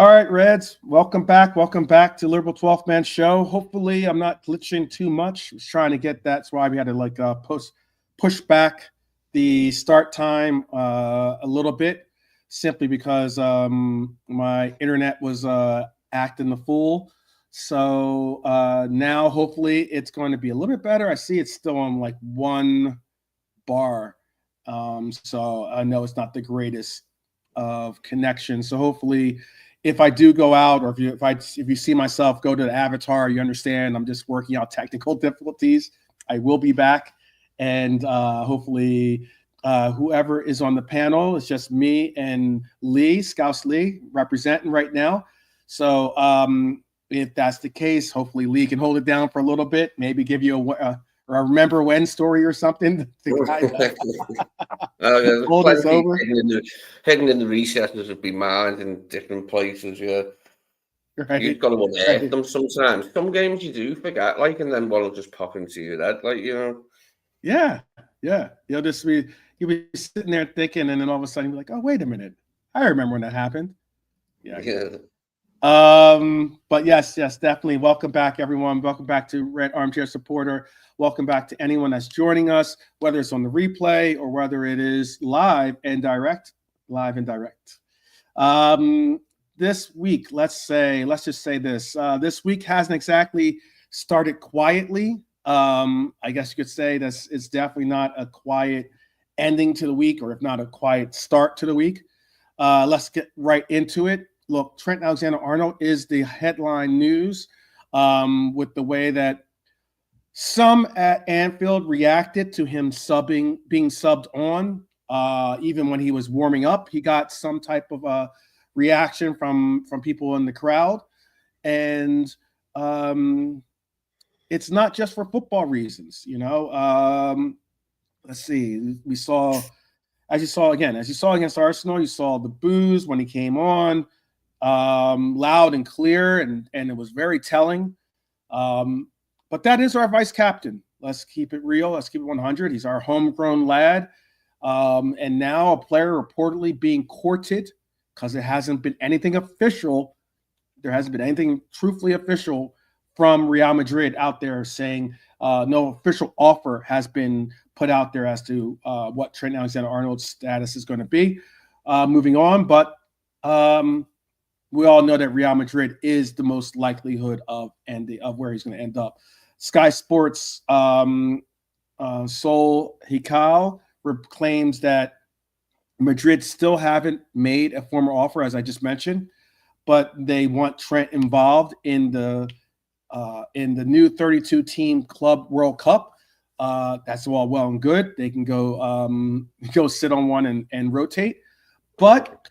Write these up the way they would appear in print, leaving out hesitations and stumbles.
All right, Reds, welcome back. Welcome back to Liverpool 12th Man Show. Hopefully, I'm not glitching too much. I was trying to get that. That's why we had to push back the start time a little bit, simply because my internet was acting the fool. So now, hopefully, it's going to be a little bit better. I see it's still on like 1 bar. So I know it's not the greatest of connection. So hopefully, if I do go out, or if you see myself go to the avatar, you understand I'm just working out technical difficulties. I will be back, and hopefully whoever is on the panel, it's just me and Scouse Lee, representing right now. So if that's the case, hopefully Lee can hold it down for a little bit, maybe give you a remember when story or something to hold us over. Hidden in the recesses of my mind in different places, yeah. Right. You've got to unearth them sometimes. Some games you do forget, like, and then one will just pop into your head, like, you know. Yeah. You'll be sitting there thinking, and then all of a sudden you'll be like, oh, wait a minute. I remember when that happened. Yeah. But yes, definitely. Welcome back, everyone. Welcome back to Red Armchair Supporter. Welcome back to anyone that's joining us, whether it's on the replay or whether it is live and direct. This week, let's just say this. This week hasn't exactly started quietly. I guess you could say it's definitely not a quiet ending to the week, or if not a quiet start to the week. Let's get right into it. Look, Trent Alexander-Arnold is the headline news, with the way that some at Anfield reacted to him being subbed on. Even when he was warming up, he got some type of reaction from people in the crowd. And it's not just for football reasons, you know. Let's see. As you saw against Arsenal, you saw the boos when he came on. Loud and clear, and it was very telling. But that is our vice captain. Let's keep it real. Let's keep it 100. He's our homegrown lad. And now a player reportedly being courted, because it hasn't been anything official. There hasn't been anything truthfully official from Real Madrid out there saying no official offer has been put out there as to what Trent Alexander-Arnold's status is going to be moving on. But we all know that Real Madrid is the most likelihood of where he's going to end up. Sky Sports Sol Hikal claims that Madrid still haven't made a formal offer, as I just mentioned, but they want Trent involved in the new 32-team Club World Cup. That's all well and good. They can go sit on one and rotate, but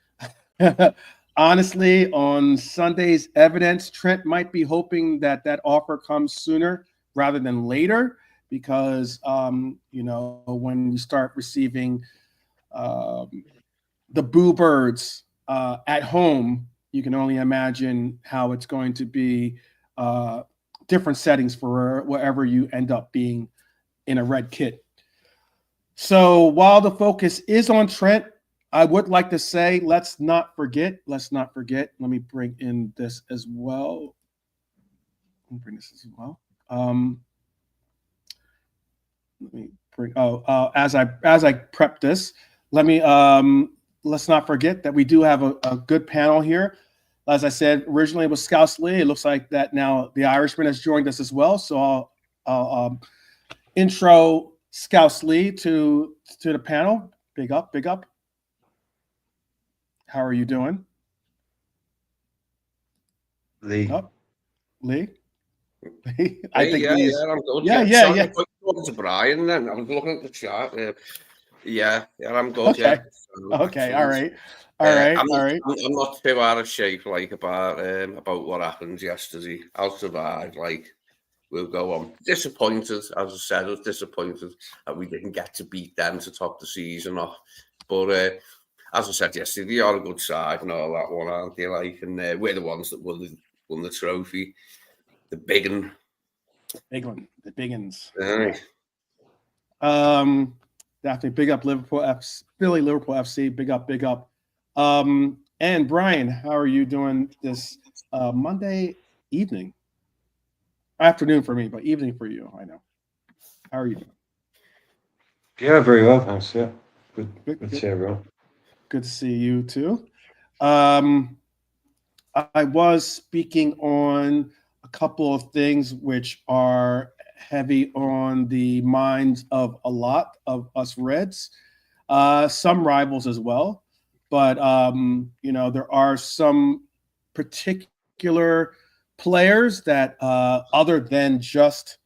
honestly, on Sunday's evidence, Trent might be hoping that offer comes sooner rather than later, because when you start receiving the boo birds at home, you can only imagine how it's going to be different settings for wherever you end up being in a red kit. So while the focus is on Trent, I would like to say, let's not forget. Let me bring in this as well. Let me bring, as I prep this, let's not forget that we do have a good panel here. As I said, originally it was Scouse Lee. It looks like that now the Irishman has joined us as well. So I'll intro Scouse Lee to the panel. Big up. How are you doing? Lee. Lee? I think Lee's... I'm good. Yeah. Talking to Brian then. I was looking at the chat. I'm good. Okay. Okay. All right. I'm not too out of shape, like, about what happened yesterday. I'll survive. Like, we'll go on. Disappointed, as I said, I was disappointed that we didn't get to beat them to top the season off. But as I said yesterday, they are a good side and all that one, aren't they? Like, and we're the ones that won the trophy. The big one. The big ones. Right. Definitely big up Liverpool FC, Big up. And Brian, how are you doing this Monday evening? Afternoon for me, but evening for you. I know. How are you doing? Yeah, very well, thanks. Yeah, Good, good to good, see everyone. good to see you too. Um, I was speaking on a couple of things which are heavy on the minds of a lot of us Reds, some rivals as well. But there are some particular players that, other than just,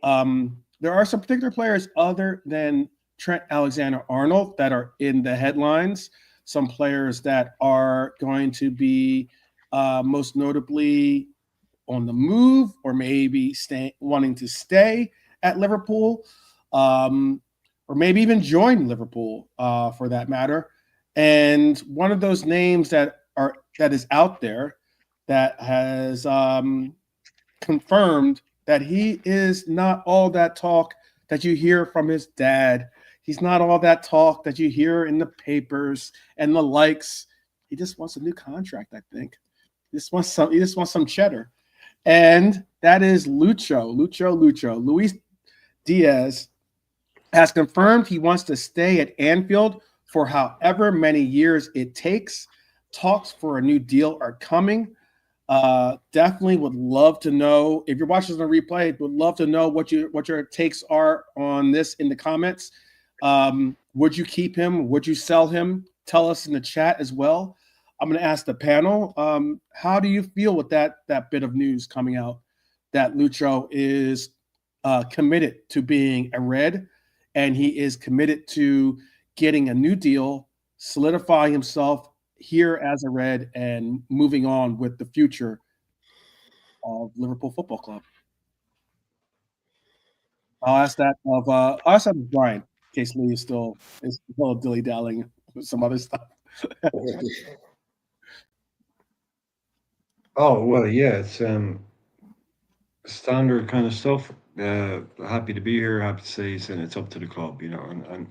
there are some particular players other than Trent Alexander-Arnold that are in the headlines. Some players that are going to be most notably on the move or maybe wanting to stay at Liverpool, um, or maybe even join Liverpool for that matter. And one of those names that is out there that has confirmed that he is not all that talk that you hear from his dad. He's not all that talk that you hear in the papers and the likes. He just wants a new contract, I think. He just wants some cheddar. And that is Lucho. Luis Díaz has confirmed he wants to stay at Anfield for however many years it takes. Talks for a new deal are coming. Definitely would love to know, if you're watching the replay, would love to know what your takes are on this in the comments. Would you keep him? Would you sell him? Tell us in the chat as well. I'm going to ask the panel, how do you feel with that bit of news coming out that Lucho is committed to being a Red, and he is committed to getting a new deal, solidifying himself here as a Red, and moving on with the future of Liverpool Football Club? I'll ask that of Brian, in case Lee is still dilly-dallying with some other stuff. Oh well, yeah, it's standard kind of stuff. Happy to be here. Happy to say it's up to the club, and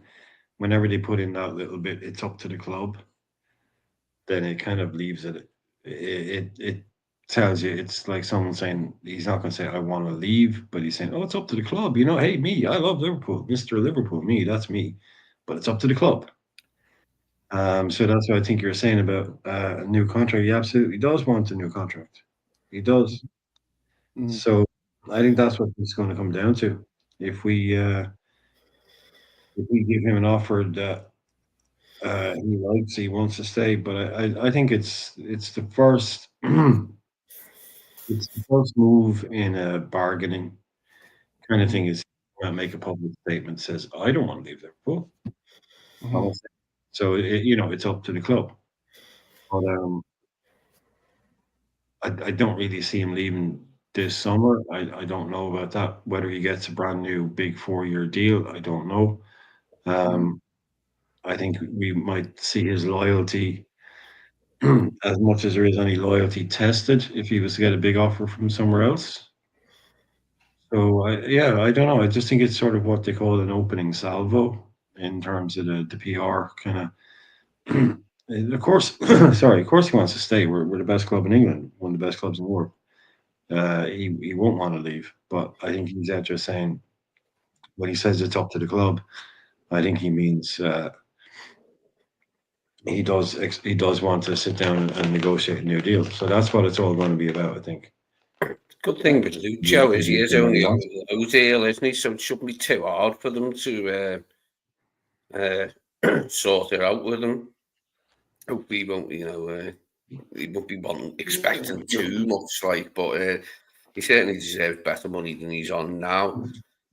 whenever they put in that little bit, it's up to the club. Then it kind of leaves it. It tells you it's like someone saying he's not going to say I want to leave, but he's saying, oh, it's up to the club. Hey, me, I love Liverpool, Mister Liverpool, me, that's me, but it's up to the club. So that's what I think you're saying about a new contract. He absolutely does want a new contract. He does. Mm. So I think that's what it's going to come down to. If we give him an offer that he likes, he wants to stay. But I think it's the first it's the first move in a bargaining kind of thing. Is make a public statement says I don't want to leave Liverpool. Mm-hmm. So it's up to the club. But I don't really see him leaving this summer. I don't know about that. Whether he gets a brand new big 4-year deal, I don't know. Um, I think we might see his loyalty as much as there is any loyalty tested if he was to get a big offer from somewhere else. So I don't know. I just think it's sort of what they call an opening salvo in terms of the PR kind of. Of course, sorry. Of course, he wants to stay. We're the best club in England, one of the best clubs in the world. He won't want to leave, but I think he's out there saying when he says it's up to the club, I think he means he does want to sit down and negotiate a new deal. So that's what it's all going to be about, I think. Good thing with Lucho is he is only on a low deal, isn't he? So it shouldn't be too hard for them to sort it out with him. Hopefully, he won't, he won't be expecting too much, but he certainly deserves better money than he's on now.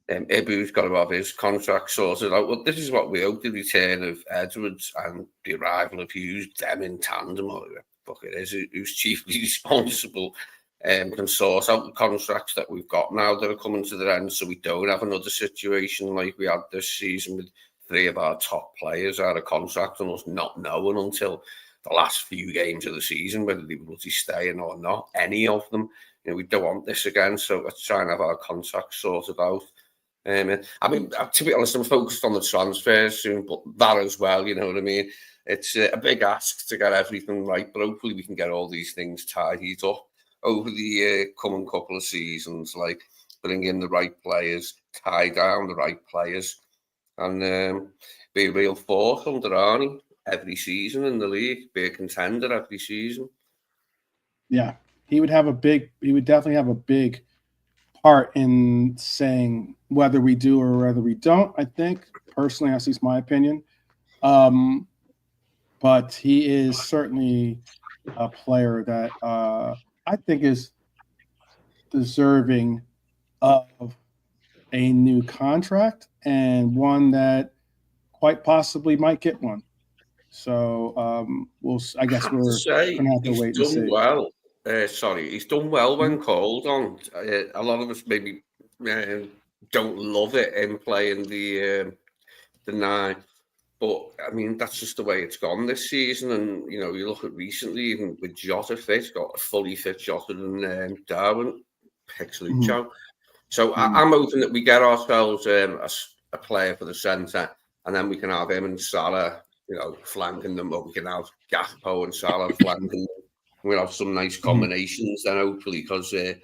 Ibu's got to have his contract sorted out. Well, this is what we hope: the return of Edwards and the arrival of Hughes, them in tandem, or whoever the fuck it is, who's chiefly responsible, can sort out the contracts that we've got now that are coming to their end, so we don't have another situation like we had this season with 3 of our top players out of contract and us not knowing until the last few games of the season whether they will be staying or not, any of them. We don't want this again, so let's try and have our contracts sorted out. I mean, to be honest, I'm focused on the transfers soon, but that as well, you know what I mean? It's a big ask to get everything right, but hopefully we can get all these things tidied up over the coming couple of seasons, like bring in the right players, tie down the right players, and be a real force under Arnie every season in the league, be a contender every season. Yeah, he would definitely have a big part in saying whether we do or whether we don't. I think personally, that's at least my opinion. But he is certainly a player that I think is deserving of a new contract and one that quite possibly might get one. So I guess we're going to have to wait and see. Well. He's done well when called on. A lot of us maybe don't love it in playing the 9. But, I mean, that's just the way it's gone this season. And, you look at recently, even with Jota fit, got a fully fit Jota and Darwin, picks Lucho. So I'm hoping that we get ourselves a player for the centre, and then we can have him and Salah, flanking them, or we can have Gakpo and Salah flanking them. We'll have some nice combinations then, hopefully, because he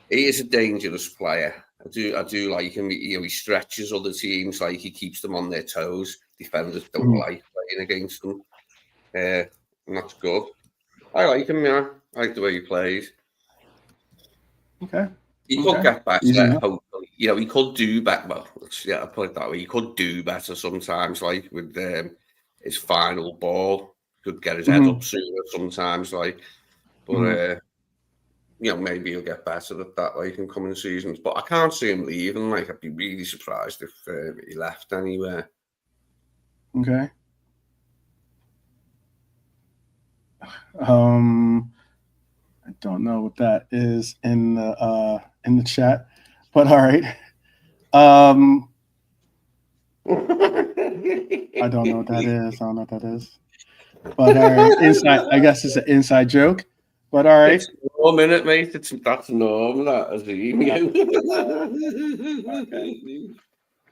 is a dangerous player. I do like him. He stretches other teams, like he keeps them on their toes. Defenders don't like playing against them. And that's good. I like him, yeah. I like the way he plays. Okay. He could get better, hopefully. He could do better. Well, I put it that way. He could do better sometimes, like with his final ball. Could get his head up sooner sometimes, like. But, maybe he'll get better at that, like, in coming seasons. But I can't see him leaving. Like, I'd be really surprised if he left anywhere. Okay. I don't know what that is in the chat, but all right. I don't know what that is. But all right, I guess it's an inside joke. But all right. It's 1 minute, mate. That's normal. That as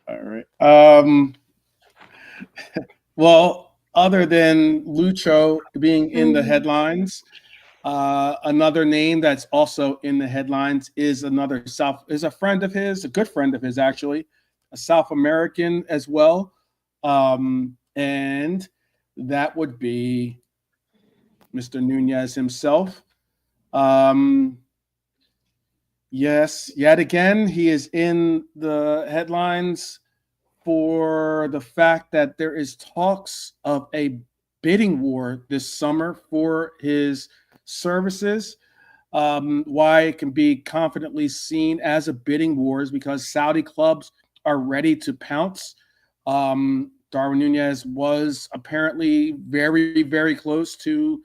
All right. Well, other than Lucho being in the headlines, another name that's also in the headlines is a friend of his, a good friend of his actually, a South American as well, and that would be Mr. Nunez himself. Yes, yet again, he is in the headlines for the fact that there is talks of a bidding war this summer for his services. Why it can be confidently seen as a bidding war is because Saudi clubs are ready to pounce. Darwin Nunez was apparently very, very close to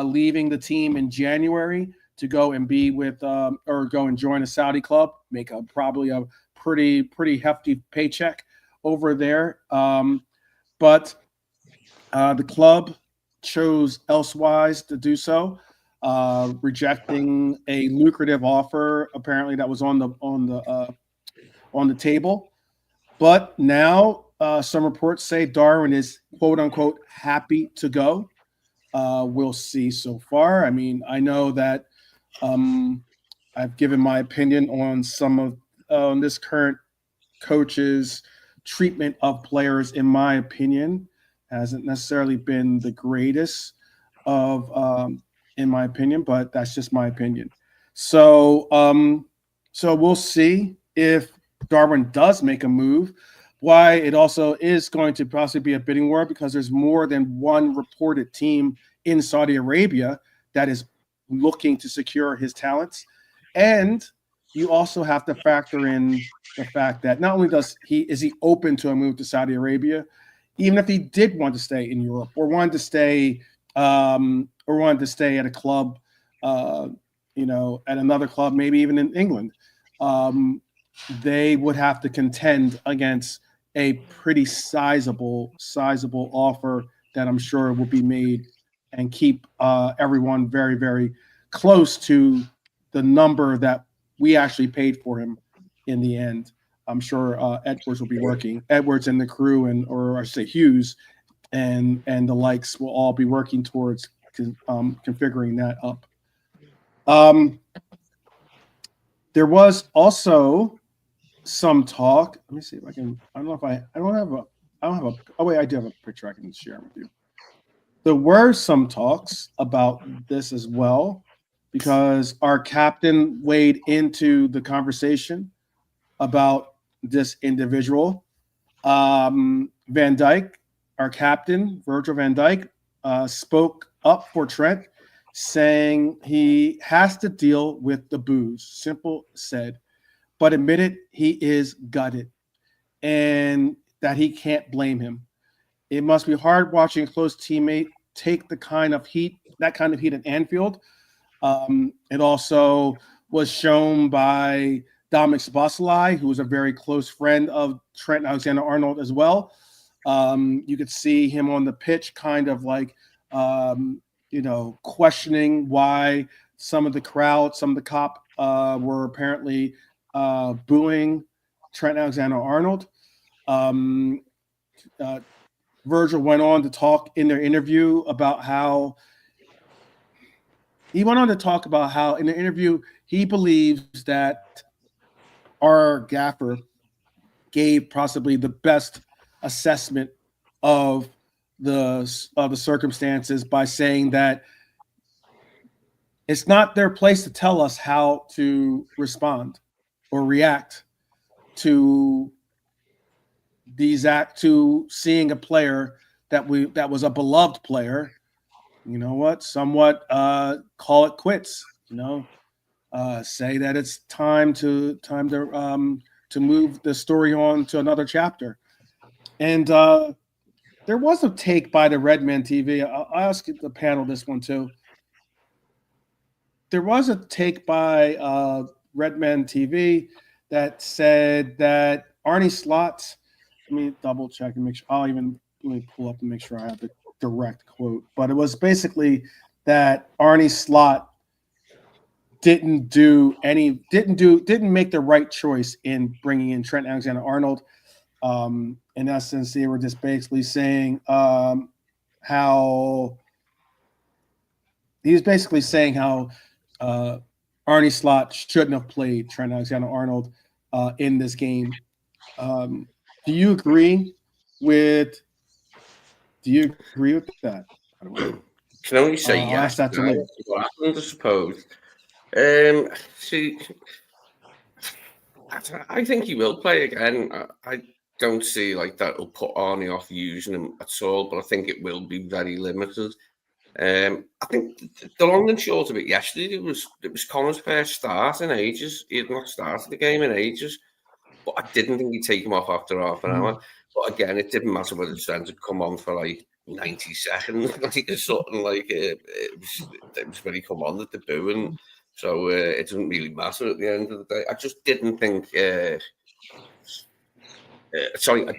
leaving the team in January to go and be with or go and join a Saudi club, make probably a pretty hefty paycheck over there. But the club chose elsewise to do so, rejecting a lucrative offer apparently that was on the table. But now some reports say Darwin is quote unquote happy to go. We'll see so far. I mean, I know that I've given my opinion on some of this current coach's treatment of players. In my opinion, hasn't necessarily been the greatest in my opinion, but that's just my opinion. So we'll see if Darwin does make a move. Why it also is going to possibly be a bidding war, because there's more than one reported team in Saudi Arabia that is looking to secure his talents. And you also have to factor in the fact that not only is he open to a move to Saudi Arabia, even if he did want to stay in Europe or wanted to stay at a club, at another club, maybe even in England, they would have to contend against a pretty sizable offer that I'm sure will be made and keep everyone very, very close to the number that we actually paid for him in the end. I'm sure Edwards will be working. Edwards and the crew, or I should say Hughes, and the likes will all be working towards configuring that up. There was also some talk. Let me see if I can. I don't have a. Oh wait, I do have a picture I can share with you. There were some talks about this as well, because our captain weighed into the conversation about this individual. Van Dijk, our captain, Virgil van Dijk, spoke up for Trent, saying he has to deal with the boos, simple said, but admitted he is gutted and that he can't blame him. It must be hard watching a close teammate take that kind of heat at Anfield. It also was shown by Dominic Szoboszlai, who was a very close friend of Trent Alexander-Arnold as well. You could see him on the pitch kind of like, questioning why some of the crowd, some of the cop were apparently booing Trent Alexander-Arnold. Virgil went on to talk in their interview about how in the interview he believes that our gaffer gave possibly the best assessment of the circumstances by saying that it's not their place to tell us how to respond or react to to seeing a player that was a beloved player. You know what? Somewhat call it quits. Say that it's time to move the story on to another chapter. And there was a take by the Redman TV. I'll ask the panel this one too. There was a take by Redman TV that said that Arne Slot. Let me double check and make sure. Let me pull up and make sure I have the direct quote. But it was basically that Arne Slot didn't make the right choice in bringing in Trent Alexander-Arnold. In essence, they were just basically saying how Arne Slot shouldn't have played Trent Alexander-Arnold in this game. Do you agree with that? Can only say yes. That's what happened, I suppose. See, I think he will play again. I don't see like that will put Arnie off using him at all, but I think it will be very limited. I think the long and short of it yesterday, it was Connor's first start in ages. He had not started the game in ages, but I didn't think he'd take him off after half an hour. But again, it didn't matter whether it's to come on for like 90 seconds, like something like it was when he come on that the booing. So it doesn't really matter at the end of the day. I just didn't think. I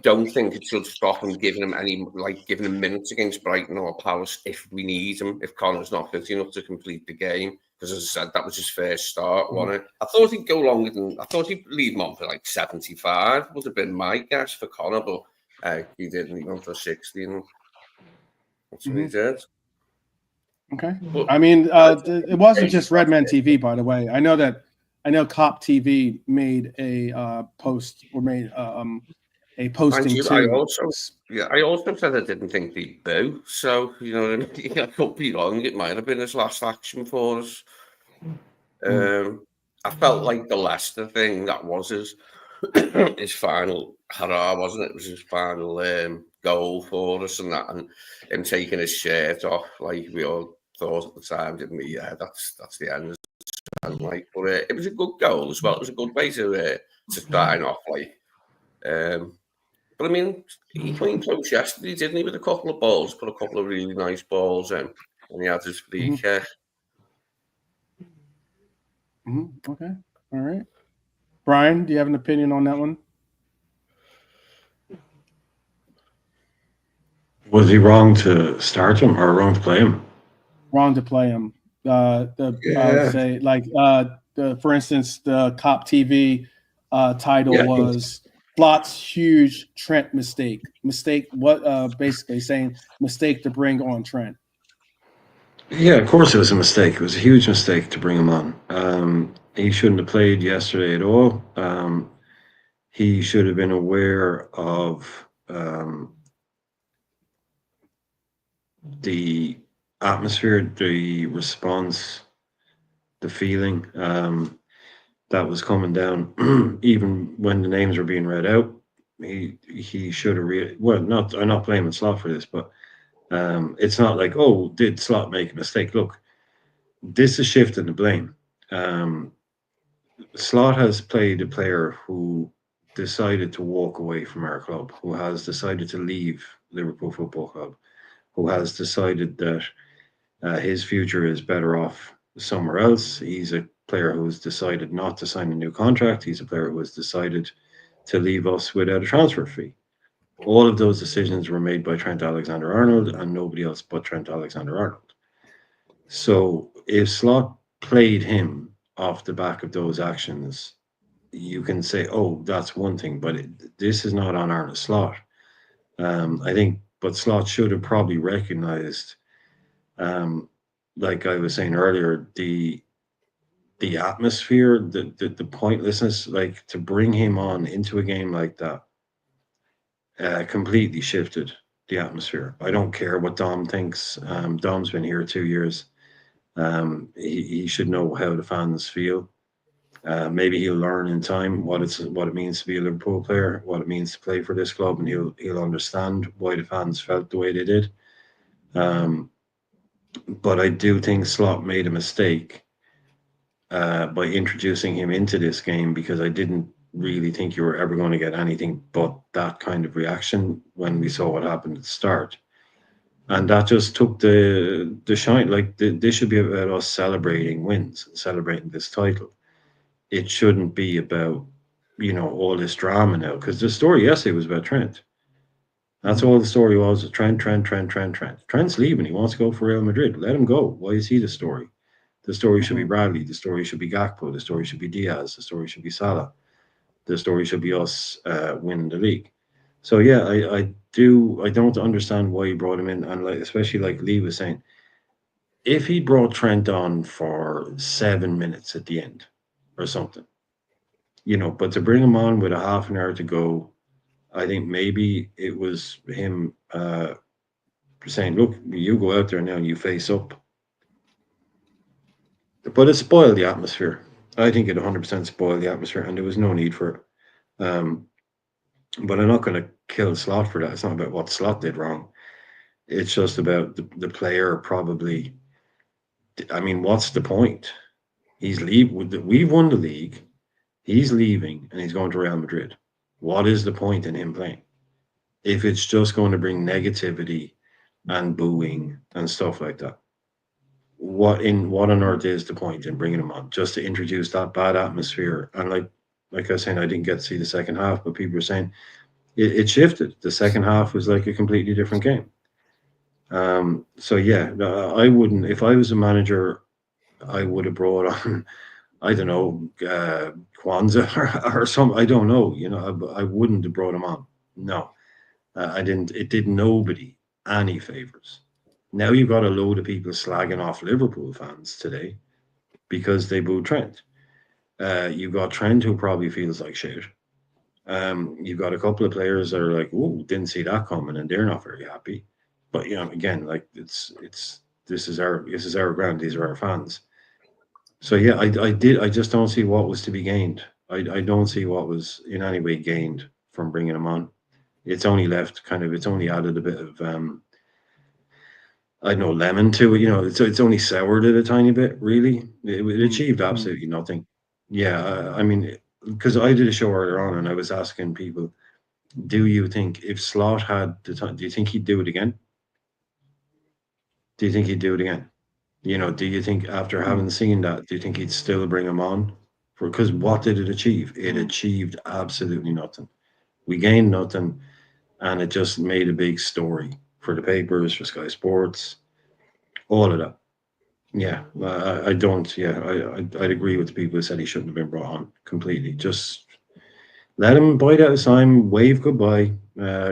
don't think it should stop him giving him minutes against Brighton or Palace if we need him. If Connor's not fit enough to complete the game, because as I said, that was his first start, wasn't it? I thought he'd go longer than. I thought he'd leave him on for like 75. Would have been my guess for Connor, but he didn't. He went for 60, and that's what he did. Okay. But, I mean, it wasn't just Redman TV, by the way. I know Cop TV made a post or made a posting too. I also said I didn't think he'd boo. So I could be wrong. It might have been his last action for us. I felt like the Leicester thing, that was his final hurrah, wasn't it? It was his final goal for us, and him taking his shirt off, like we all thought at the time, didn't we? Yeah, that's the end. But it was a good goal as well. It was a good way to sign off, like. But I mean, he came close yesterday, didn't he? With a couple of balls, put a couple of really nice balls in, and he had his free kick. Okay, all right. Brian, do you have an opinion on that one? Was he wrong to start him or wrong to play him? Wrong to play him. I would say, like, for instance, the Cop TV title was Slot's huge Trent mistake. What basically saying mistake to bring on Trent. Yeah, of course it was a mistake. It was a huge mistake to bring him on. He shouldn't have played yesterday at all. He should have been aware of the atmosphere, the response, the feeling that was coming down. Even when the names were being read out, he should have really. Well, not I'm not blaming Slot for this, but it's not like, oh, did Slot make a mistake? Look, this is shifting the blame. Slot has played a player who decided to walk away from our club, who has decided to leave Liverpool Football Club, who has decided that his future is better off somewhere else. He's a player who's decided not to sign a new contract. He's a player who has decided to leave us without a transfer fee. All of those decisions were made by Trent Alexander-Arnold and nobody else but Trent Alexander-Arnold. So if Slot played him off the back of those actions, you can say, oh, that's one thing, but this is not on Arne Slot. I think, but Slot should have probably recognized, like I was saying earlier, the atmosphere, the pointlessness, like to bring him on into a game like that, completely shifted the atmosphere. I don't care what Dom thinks. Dom's been here 2 years. He should know how the fans feel. Maybe he'll learn in time what it means to be a Liverpool player, what it means to play for this club, and he'll understand why the fans felt the way they did. But I do think Slot made a mistake by introducing him into this game, because I didn't really think you were ever going to get anything but that kind of reaction when we saw what happened at the start. And that just took the shine. Like this should be about us celebrating wins, celebrating this title. It shouldn't be about, all this drama now. Because the story yesterday was about Trent. That's all the story was. Trent. Trent's leaving. He wants to go for Real Madrid. Let him go. Why is he the story? The story should be Bradley. The story should be Gakpo. The story should be Díaz. The story should be Salah. The story should be us winning the league. So yeah, I don't understand why he brought him in, and especially like Lee was saying, if he brought Trent on for 7 minutes at the end or something, but to bring him on with a half an hour to go, I think maybe it was him saying, look, you go out there now and you face up. But it spoiled the atmosphere. I think it 100% spoiled the atmosphere, and there was no need for it. But I'm not going to kill Slot for that. It's not about what Slot did wrong. It's just about the player probably. I mean, what's the point? He's We've won the league. He's leaving, and he's going to Real Madrid. What is the point in him playing? If it's just going to bring negativity and booing and stuff like that, what on earth is the point in bringing him on? Just to introduce that bad atmosphere? And like I was saying, I didn't get to see the second half, but people were saying it shifted. The second half was like a completely different game. So yeah, I wouldn't. If I was a manager, I would have brought on, I don't know, Kwanzaa or something. I don't know. I wouldn't have brought him on. No, I didn't. It did nobody any favors. Now you've got a load of people slagging off Liverpool fans today because they booed Trent. You've got Trent, who probably feels like shit. You've got a couple of players that are like, "Oh, didn't see that coming," and they're not very happy. But again, like this is our ground. These are our fans. So yeah, I just don't see what was to be gained. I don't see what was in any way gained from bringing him on. It's only added a bit of I don't know, lemon to it. It's only soured it a tiny bit. Really, it achieved absolutely nothing. Yeah, I mean, because I did a show earlier on, and I was asking people, do you think if Slot had the time, do you think he'd do it again? Do you think he'd do it again? Do you think after having seen that, do you think he'd still bring him on? Because what did it achieve? It achieved absolutely nothing. We gained nothing, and it just made a big story for the papers, for Sky Sports, all of that. Yeah, I don't. Yeah, I'd agree with the people who said he shouldn't have been brought on completely. Just let him bite out his time, wave goodbye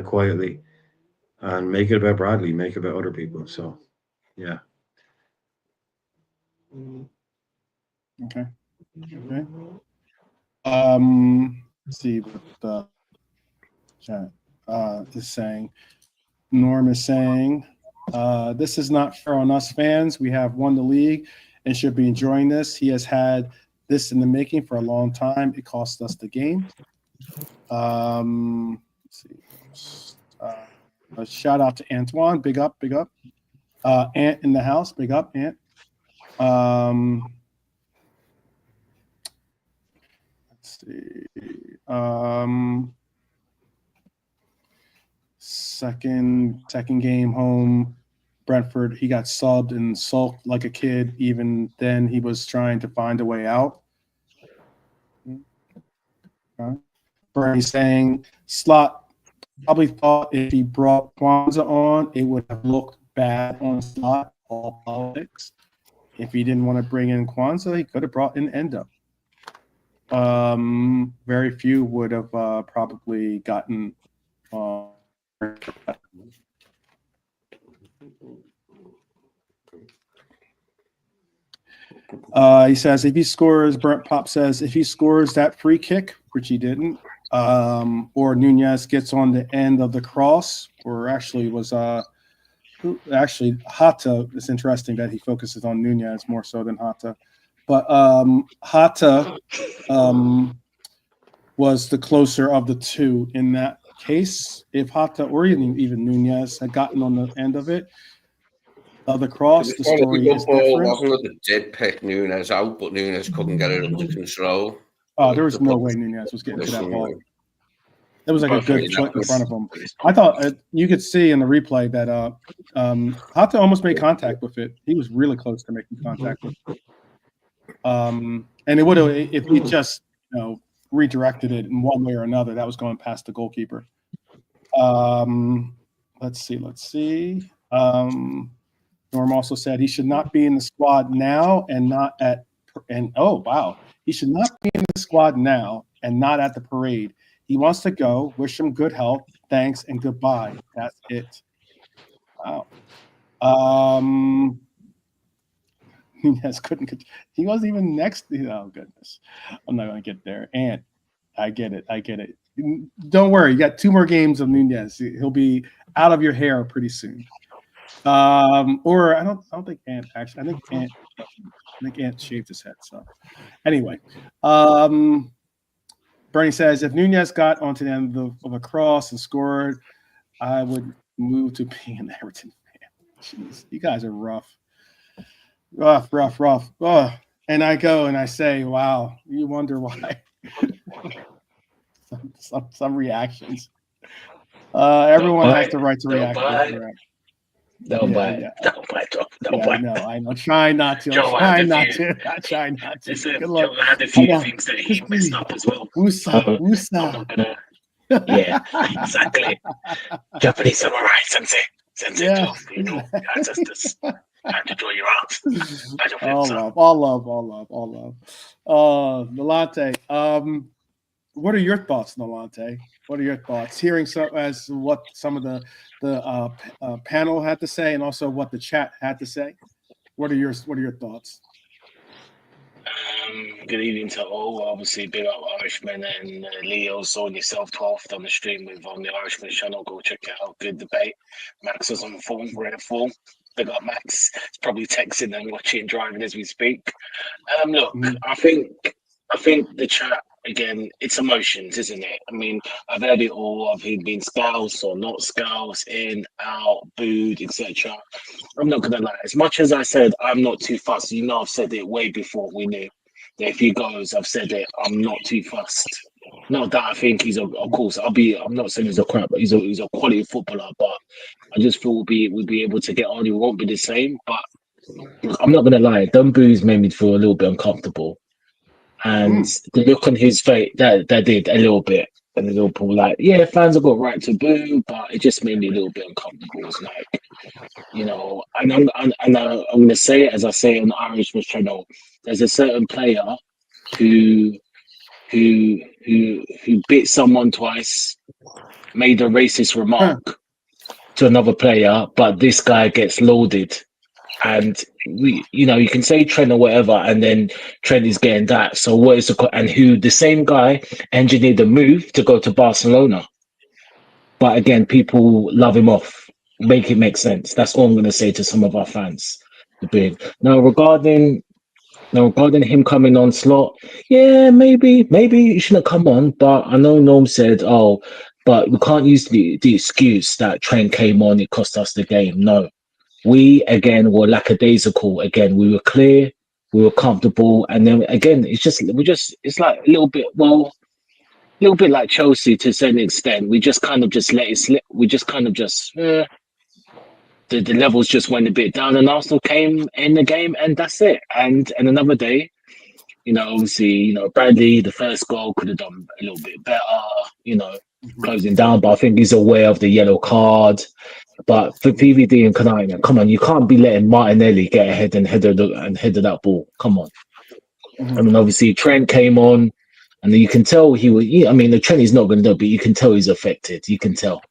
quietly, and make it about Bradley, make it about other people. So, yeah. Okay. Let's see what the chat is saying. Norm is saying, this is not fair on us fans. We have won the league and should be enjoying this. He has had this in the making for a long time. It cost us the game. Let's see. A shout out to Antoine. Big up, big up. Ant in the house. Big up, Ant. Let's see. Second game home, Brentford. He got subbed and sulked like a kid. Even then, he was trying to find a way out. Bernie saying Slot probably thought if he brought Kwanzaa on, it would have looked bad on Slot. All politics. If he didn't want to bring in Kwanzaa, he could have brought in Endo. Very few would have probably gotten. He says if he scores, Brent Pop says if he scores that free kick, which he didn't, or Nunez gets on the end of the cross, or actually was actually Hatta. It's interesting that he focuses on Nunez more so than Hatta, but Hatta was the closer of the two in that case. If Hatta or even Nunez had gotten on the end of it, the cross, the story is different. Wasn't it that did pick Nunez out, but Nunez couldn't get it under control? Oh, there was no way Nunez was getting to that ball. It was like a good foot in front of him. I thought you could see in the replay that Hatta almost made contact with it. He was really close to making contact with it. And it would have, if he just redirected it in one way or another, that was going past the goalkeeper. Let's see. Norm also said he should not be in the squad now and not at he should not be in the squad now and not at the parade. He wants to go. Wish him good health. Thanks and goodbye. That's it. Wow. Nunez couldn't. He wasn't even next. Oh goodness, I'm not going to get there. And I get it. Don't worry. You got 2 more games of Nunez. He'll be out of your hair pretty soon. Or I don't think Ant actually. I think Ant shaved his head. So anyway, Bernie says if Nunez got onto the end of a cross and scored, I would move to being an Everton fan. Jeez, you guys are rough. Oh, and I go and I say, wow, you wonder why. some reactions. Everyone has the right to react. Don't bite. I know. Try not to. Try not to. Listen, Good luck. Joe had a few things that he messed up as well. Wusa. Yeah, exactly. Japanese samurai sensei. Yeah. Just had to draw your out. All love. Nolante. What are your thoughts, Nolante? What are your thoughts? Hearing what some of the panel had to say, and also what the chat had to say. What are your thoughts? Good evening to all. Obviously, big up Irishman and Leo, so and yourself 12th on the stream on the Irishman channel. Go check it out. Good debate. Max was on form, rare form. Big up Max. He's probably texting and watching, driving as we speak. Look, I think the chat, again, it's emotions, isn't it? I mean, I've heard it all of him being scoused or not scoused, in, out, booed, etc. I'm not going to lie. As much as I said I'm not too fussed, I've said it way before we knew that if he goes, I've said it, I'm not too fussed. Not that I think he's of course, I'm not saying he's a crap, but he's a quality footballer, but I just feel we'll be able to get on. It won't be the same, but I'm not going to lie. Them boos made me feel a little bit uncomfortable. And the look on his face, that did a little bit. And the Liverpool, like, yeah, fans have got right to boo, but it just made me a little bit uncomfortable. It's like, and I'm going to say it as I say on the Irishman channel. There's a certain player who who bit someone twice, made a racist remark to another player, but this guy gets loaded. And you can say Trent or whatever, and then Trent is getting that. So what is and who the same guy engineered the move to go to Barcelona? But again, people love him off. Make it make sense. That's all I'm going to say to some of our fans. Now regarding him coming on slot, yeah, maybe he shouldn't come on. But I know Norm said, "Oh, but we can't use the excuse that Trent came on. It cost us the game." No. We again were lackadaisical. Again, we were clear, we were comfortable, and then again, it's like a little bit like Chelsea to a certain extent. We just kind of just let it slip. We just kind of just the levels just went a bit down, and Arsenal came in the game, and that's it. And another day, obviously, Bradley, the first goal could have done a little bit better, closing down, but I think he's aware of the yellow card. But for PVD and Kanai, come on, you can't be letting Martinelli get ahead and head of that ball. Come on. I mean, obviously Trent came on, and you can tell he was. I mean, the Trent is not going to do it, but you can tell he's affected. You can tell.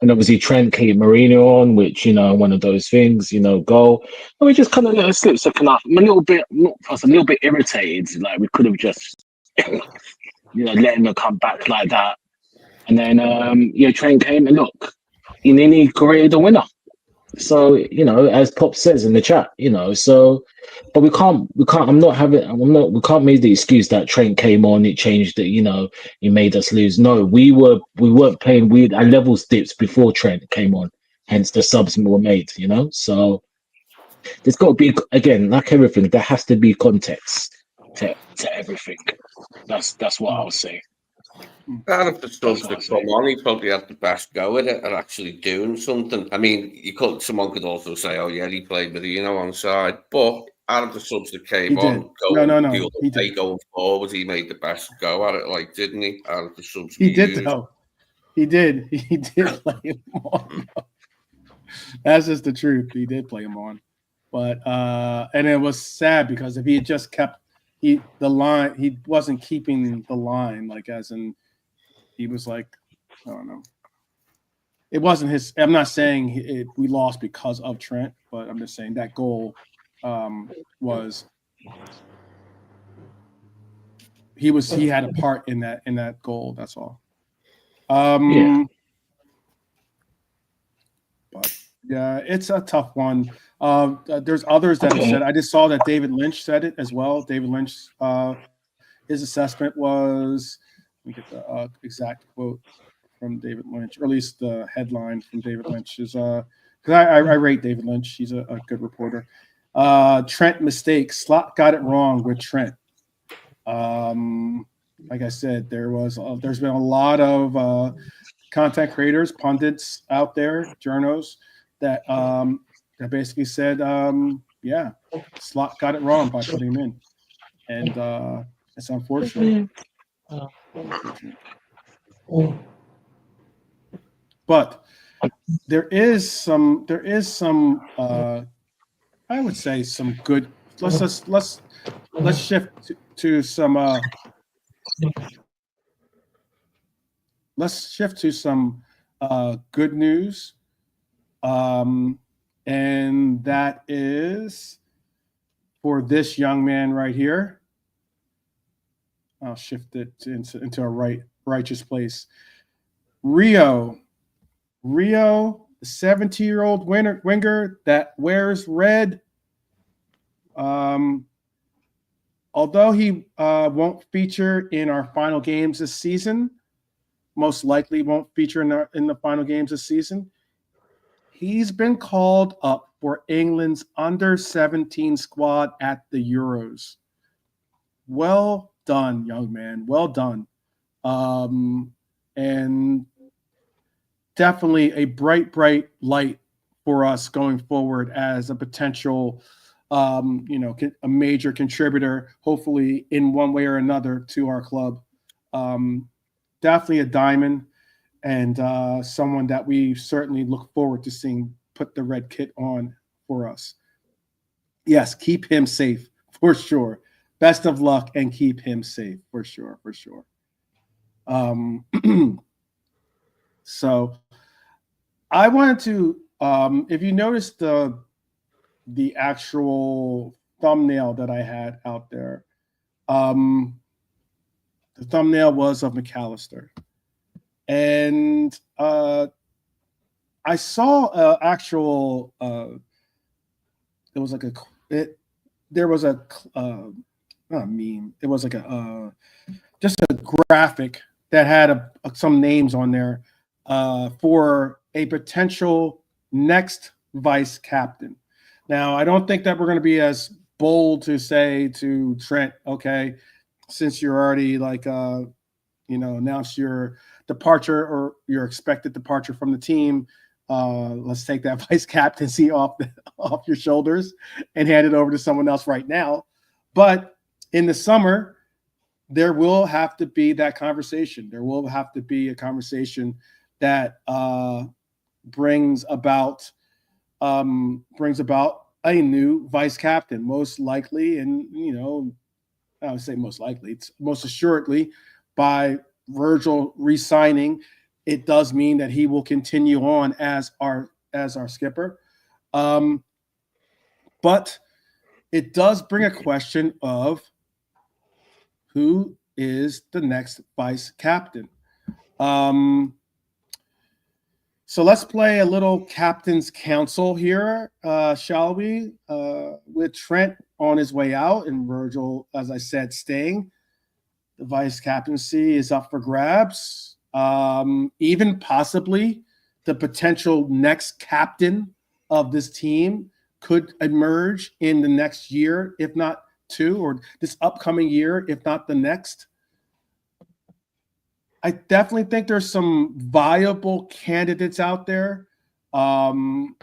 And obviously Trent came Mourinho on, which one of those things, goal. And we just kind of let it slip second half. I'm a little bit irritated. Like we could have just, let him come back like that. And then Trent came and look. He created the winner. So, as Pop says in the chat, but we can't we can't make the excuse that Trent came on, it changed it, he made us lose. No, we weren't playing weird. Our levels dipped before Trent came on, hence the subs were made, so there's got to be, again, like everything, there has to be context to everything. That's what I'll say. Out of the subs that come on, he probably had the best go at it and actually doing something. I mean, someone could also say, "Oh yeah, he played Mourinho on side," but out of the subs that came on, going forward, he made the best go at it, didn't he? Out of the subs, he did though. He did play him on. That's just the truth. He did play him on, but and it was sad because if he had just kept he wasn't keeping the line, as in. He was I don't know. It wasn't his. I'm not saying we lost because of Trent, but I'm just saying that goal was. He had a part in that goal. That's all. Yeah. But yeah, it's a tough one. There's others that have said. I just saw that David Lynch said it as well. David Lynch, his assessment was. Let me get the exact quote from David Lynch, or at least the headline from David Lynch is because I rate David Lynch. He's a good reporter. Trent mistakes. Slot got it wrong with Trent. Like I said, there's been a lot of content creators, pundits out there, journos that basically said, yeah, Slot got it wrong by putting him in, and it's unfortunate. But there is some I would say some good. Let's shift to some let's shift to some good news, and that is for this young man right here. I'll shift it into a righteous place. Rio, the 70-year-old winger that wears red. Although he won't feature in our final games this season, most likely won't feature in the final games this season, he's been called up for England's under-17 squad at the Euros. Well done, young man. Well done. And definitely a bright light for us going forward as a potential, a major contributor, hopefully in one way or another to our club. Definitely a diamond and someone that we certainly look forward to seeing put the red kit on for us. Yes, keep him safe for sure. best of luck and keep him safe for sure. So I wanted to, if you noticed the actual thumbnail that I had out there, the thumbnail was of Mac Allister, and I saw actual. It was like there was a not a meme. It was like just a graphic that had some names on there for a potential next vice captain. Now, I don't think that we're going to be as bold to say to Trent, okay, since you're already announced your departure or your expected departure from the team, let's take that vice captaincy off your shoulders and hand it over to someone else right now. But in the summer, there will have to be that conversation. There will have to be a conversation that brings about a new vice captain, most likely, and I would say most likely, it's most assuredly by Virgil re-signing. It does mean that he will continue on as our skipper, but it does bring a question of who is the next vice captain. So let's play a little captain's council here, shall we? With Trent on his way out and Virgil, as I said, staying. The vice captaincy is up for grabs. Even possibly the potential next captain of this team could emerge in the next year, if not two, or this upcoming year, if not the next. I definitely think there's some viable candidates out there. I'll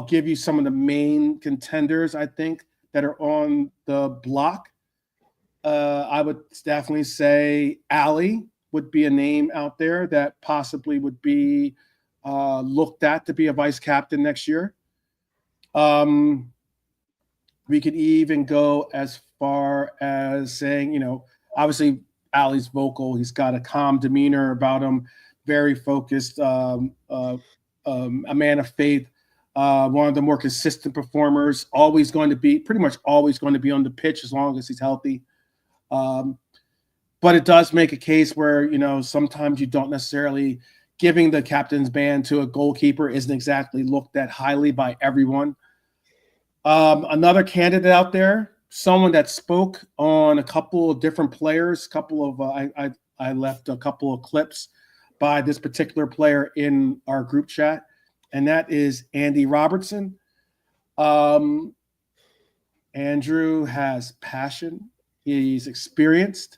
give you some of the main contenders, I think, that are on the block. I would definitely say Ali would be a name out there that possibly would be looked at to be a vice captain next year. We could even go as far as saying, obviously Ali's vocal. He's got a calm demeanor about him, very focused, a man of faith, one of the more consistent performers, pretty much always going to be on the pitch as long as he's healthy. But it does make a case where, sometimes you don't necessarily giving the captain's band to a goalkeeper isn't exactly looked at highly by everyone. Another candidate out there, someone that spoke on a couple of different players, I left a couple of clips by this particular player in our group chat, and that is Andy Robertson. Andrew has passion. He's experienced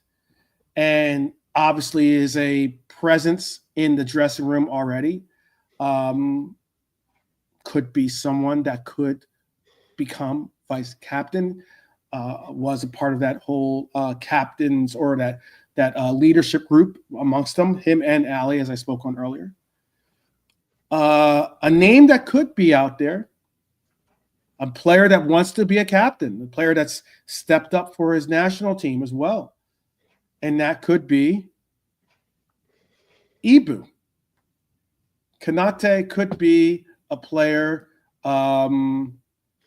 and obviously is a presence in the dressing room already. Could be someone that could become vice captain, was a part of that whole captains or that leadership group amongst them, him and Ali, as I spoke on earlier. A name that could be out there, a player that wants to be a captain, a player that's stepped up for his national team as well. And that could be Ibu. Konate could be a player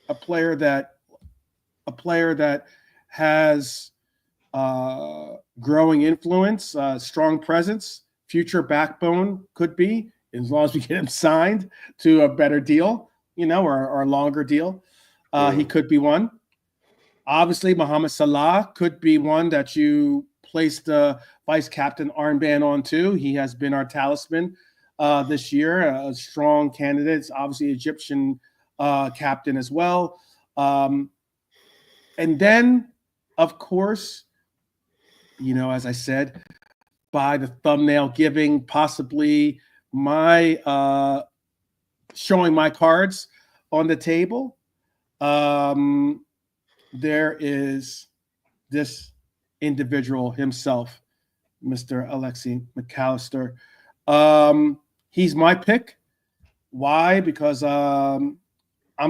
that has growing influence, strong presence, future backbone could be, as long as we get him signed to a better deal, or a longer deal. He could be one. Obviously, Mohamed Salah could be one that you place the vice captain armband on too. He has been our talisman this year, a strong candidate. It's obviously Egyptian captain as well. And then, of course, as I said, by the thumbnail giving, possibly my showing my cards on the table, there is this individual himself, Mr. Alexis Mac Allister. He's my pick. Why? Because I'm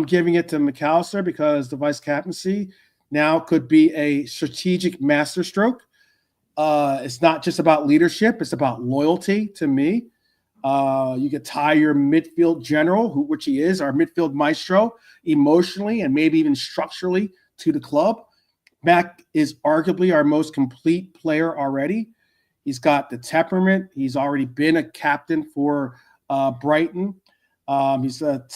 giving it to Mac Allister because the vice captaincy now could be a strategic masterstroke. It's not just about leadership; it's about loyalty. To me, you could tie your midfield general, which he is, our midfield maestro, emotionally and maybe even structurally to the club. Mac is arguably our most complete player already. He's got the temperament. He's already been a captain for Brighton. He's got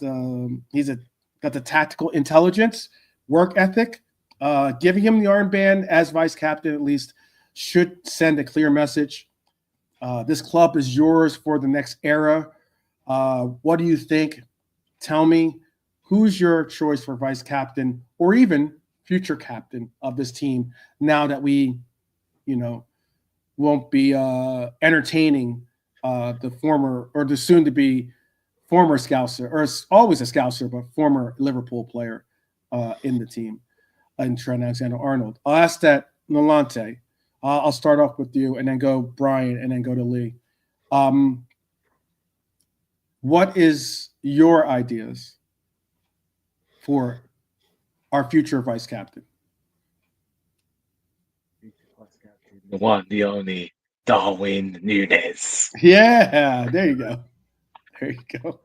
the tactical intelligence, work ethic. Giving him the armband as vice captain at least should send a clear message. This club is yours for the next era. What do you think? Tell me, who's your choice for vice captain or even future captain of this team now that we, won't be entertaining the former or the soon-to-be former Scouser, or always a Scouser, but former Liverpool player in the team, in Trent Alexander-Arnold. I'll ask that Nolante. I'll start off with you and then go Brian and then go to Lee. What is your ideas for our future vice captain? The one, the only, Darwin Núñez. Yeah, there you go. There you go.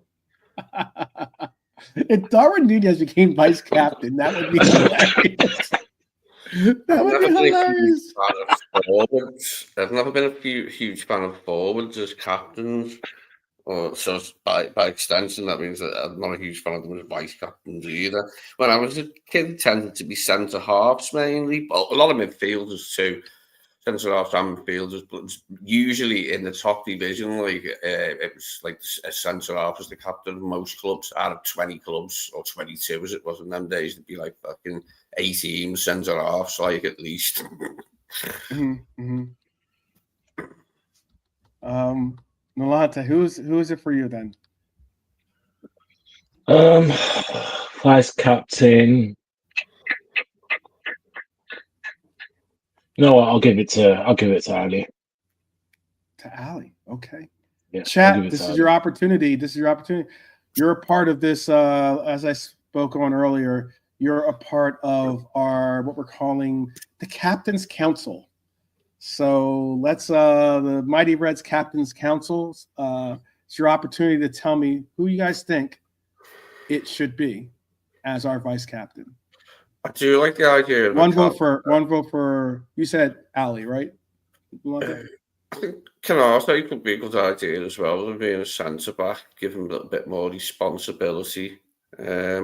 If Darwin Díaz became vice captain, that would be hilarious. That would be hilarious. I've never been a huge fan of forwards as captains. So by extension, that means that I'm not a huge fan of them as vice captains either. When I was a kid, tended to be centre halves mainly, but a lot of midfielders too. Centre halves and midfielders, but usually in the top division, it was like a centre half as the captain of most clubs. Out of 20 clubs or 22 as it was in them days, it'd be like fucking 18 centre halves, at least. Nolante, who is it for you then? Vice captain. No, I'll give it to Ali. To Ali, okay. Yeah, Chat, this is your opportunity. You're a part of this. As I spoke on earlier, you're a part of our what we're calling the Captain's Council. So let's the Mighty Reds Captain's Council. It's your opportunity to tell me who you guys think it should be as our vice captain. I do like the idea of one vote for you said Ali, right? I think Canardo could be a good idea as well, of being a centre back, give him a little bit more responsibility. I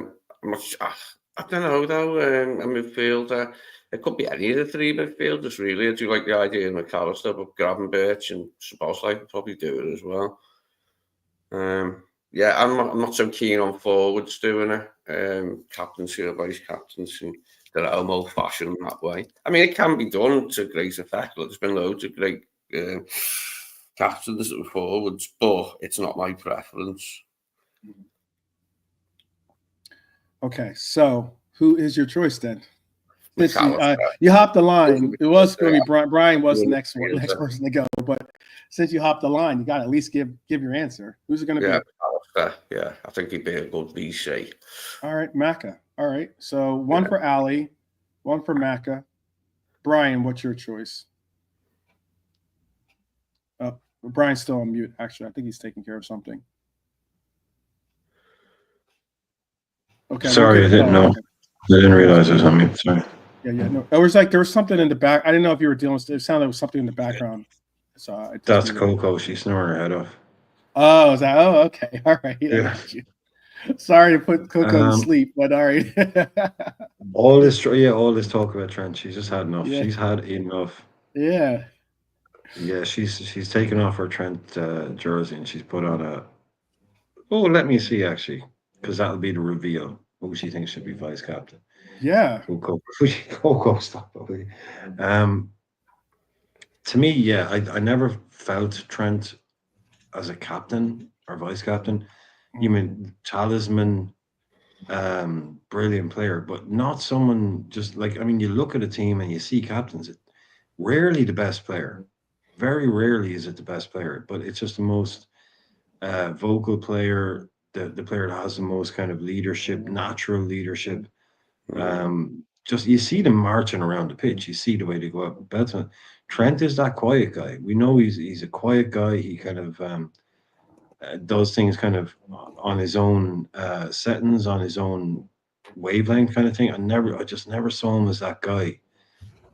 don't know though. A midfielder, it could be any of the three midfielders really. I do like the idea of Mac Allister, but Gravenberch and Szoboszlai could probably do it as well. Yeah, I'm not so keen on forwards doing it. Captaincy or vice captaincy, they're old fashioned that way. I mean, it can be done to great effect. There's been loads of great captains that were forwards, but it's not my preference. Okay, so who is your choice then? You hopped the line. It was going to be Brian. Brian was the next person to go, but since you hopped the line, you got to at least give your answer. Who's it going to be? Yeah, I think he'd be a good VC. All right, Macca. All right, so one for Ali, one for Macca. Brian, what's your choice? Oh, Brian's still on mute. Actually, I think he's taking care of something. Okay. Sorry, I didn't know. Okay. I didn't realize it was on mute. Sorry. Yeah. No, there was something in the back. I didn't know if you were dealing with it. It sounded like there was something in the background. So that's Coco. She's snoring her head off. Oh, is that? Oh, okay. All right. Yeah. Sorry to put Coco to sleep, but all right. all this talk about Trent. She's just had enough. Yeah. She's had enough. Yeah. Yeah, she's taken off her Trent jersey and she's put on a. Oh, let me see actually, because that'll be the reveal. Who she thinks should be vice captain. Yeah. Coco, stop. To me, yeah, I never felt Trent as a captain or vice captain. You mean talisman, brilliant player, but not someone just like, I mean, you look at a team and you see captains, rarely the best player. Very rarely is it the best player, but it's just the most vocal player, the player that has the most kind of leadership, natural leadership, you see them marching around the pitch. You see the way they go up. Beltman. Trent is that quiet guy. We know he's a quiet guy. He kind of does things kind of on his own settings, on his own wavelength kind of thing. I just never saw him as that guy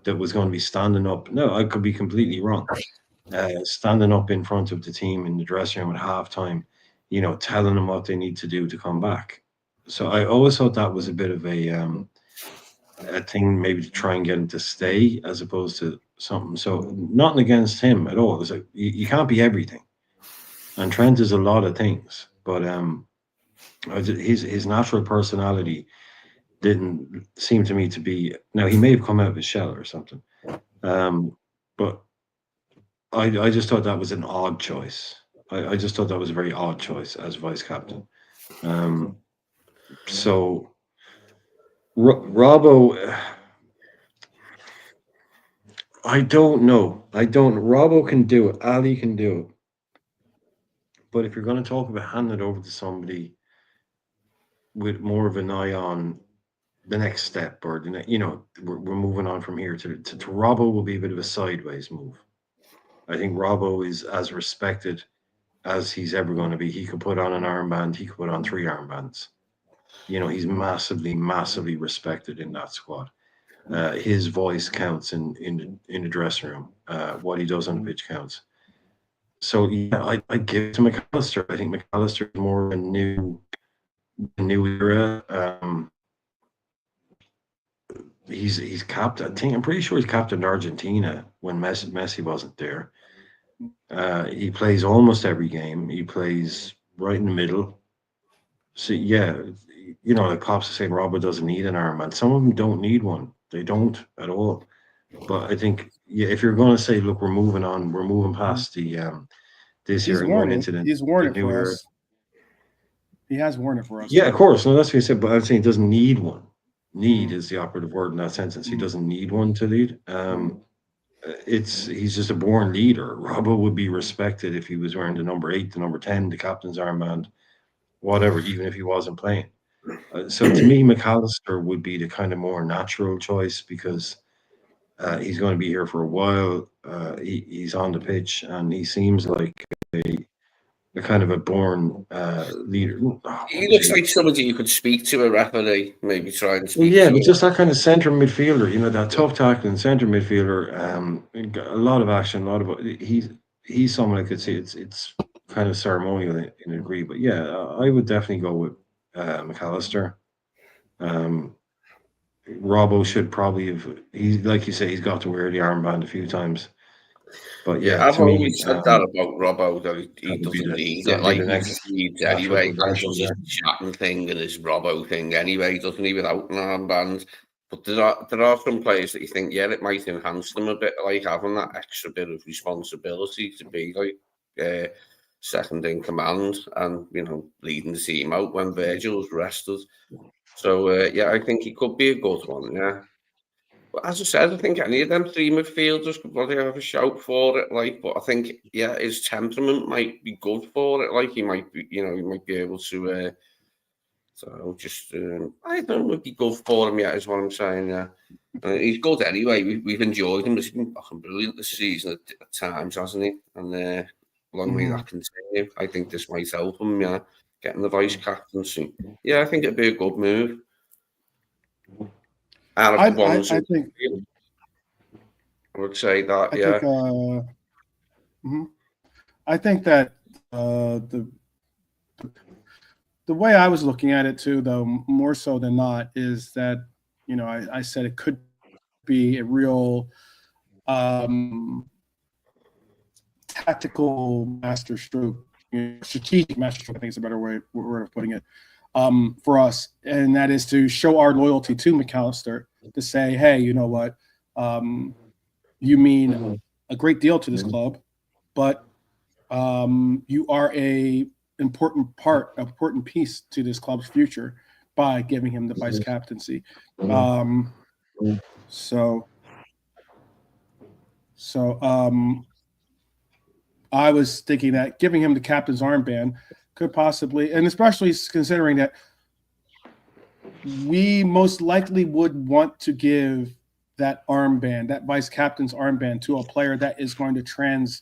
that was going to be standing up. No, I could be completely wrong. Standing up in front of the team in the dressing room at halftime, telling them what they need to do to come back. So I always thought that was a bit of a thing, maybe to try and get him to stay as opposed to something. So nothing against him at all. It's like you can't be everything, and Trent is a lot of things. But his natural personality didn't seem to me to be. Now he may have come out of his shell or something, but I just thought that was an odd choice. I just thought that was a very odd choice as vice captain. So Robbo, I don't know. Robbo can do it. Ali can do it. But if you're going to talk about handing it over to somebody with more of an eye on the next step, or we're moving on from here to Robbo, will be a bit of a sideways move. I think Robbo is as respected as he's ever going to be. He could put on an armband. He could put on 3 armbands. He's massively, massively respected in that squad. His voice counts in the dressing room. What he does on the pitch counts. So yeah, I give it to Mac Allister. I think Mac Allister is more of a new era. He's captain. I'm pretty sure he's captain Argentina when Messi wasn't there. He plays almost every game. He plays right in the middle. So yeah, like Pops is saying, Robert doesn't need an armband. Some of them don't need one. They don't at all. But I think if you're going to say, look, we're moving on, we're moving past the this year and going into the new era. He has worn it for us. Yeah, of course. No, that's what he said. But I'm saying he doesn't need one. Need is the operative word in that sentence. He doesn't need one to lead. He's just a born leader. Robbo would be respected if he was wearing the number 8, the number 10, the captain's armband, whatever, even if he wasn't playing. So to me, Mac Allister would be the kind of more natural choice because he's going to be here for a while. He's on the pitch and he seems like a kind of a born leader. He looks like somebody you could speak to, a referee, maybe try and speak to. But just that kind of centre midfielder, that tough tackling centre midfielder. A lot of action, he's someone I could see. It's kind of ceremonial in a degree, but yeah, I would definitely go with Mac Allister. Robbo should probably have. Like you say, he's got to wear the armband a few times. But yeah, I've always said that about Robbo, that he doesn't need it. Like, he just needs anyway. That's just his chatting thing and his Robbo thing anyway, doesn't he, without an armband? But there are some players that you think, it might enhance them a bit, like having that extra bit of responsibility to be like second in command and, leading the team out when Virgil's rested. So, I think he could be a good one, yeah. But as I said, I think any of them 3 midfielders could probably have a shout for it. But I think, his temperament might be good for it. He might be, he might be able to. I don't know, would be good for him. Is what I'm saying. Yeah, he's good anyway. We've enjoyed him. He's been fucking brilliant this season at times, hasn't he? And long may that continue. I think this might help him. Yeah, getting the vice captaincy. Yeah, I think it'd be a good move. I think I would say that. I think that the way I was looking at it too, though, more so than not, is that I said it could be a real tactical masterstroke, strategic masterstroke. I think is a better word of putting it. For us, and that is to show our loyalty to Mac Allister, to say, hey, you know what, you mean a great deal to this club, but you are a important piece to this club's future by giving him the vice captaincy. So I was thinking that giving him the captain's armband could possibly, and especially considering that we most likely would want to give that armband, that vice captain's armband, to a player that is going to transcend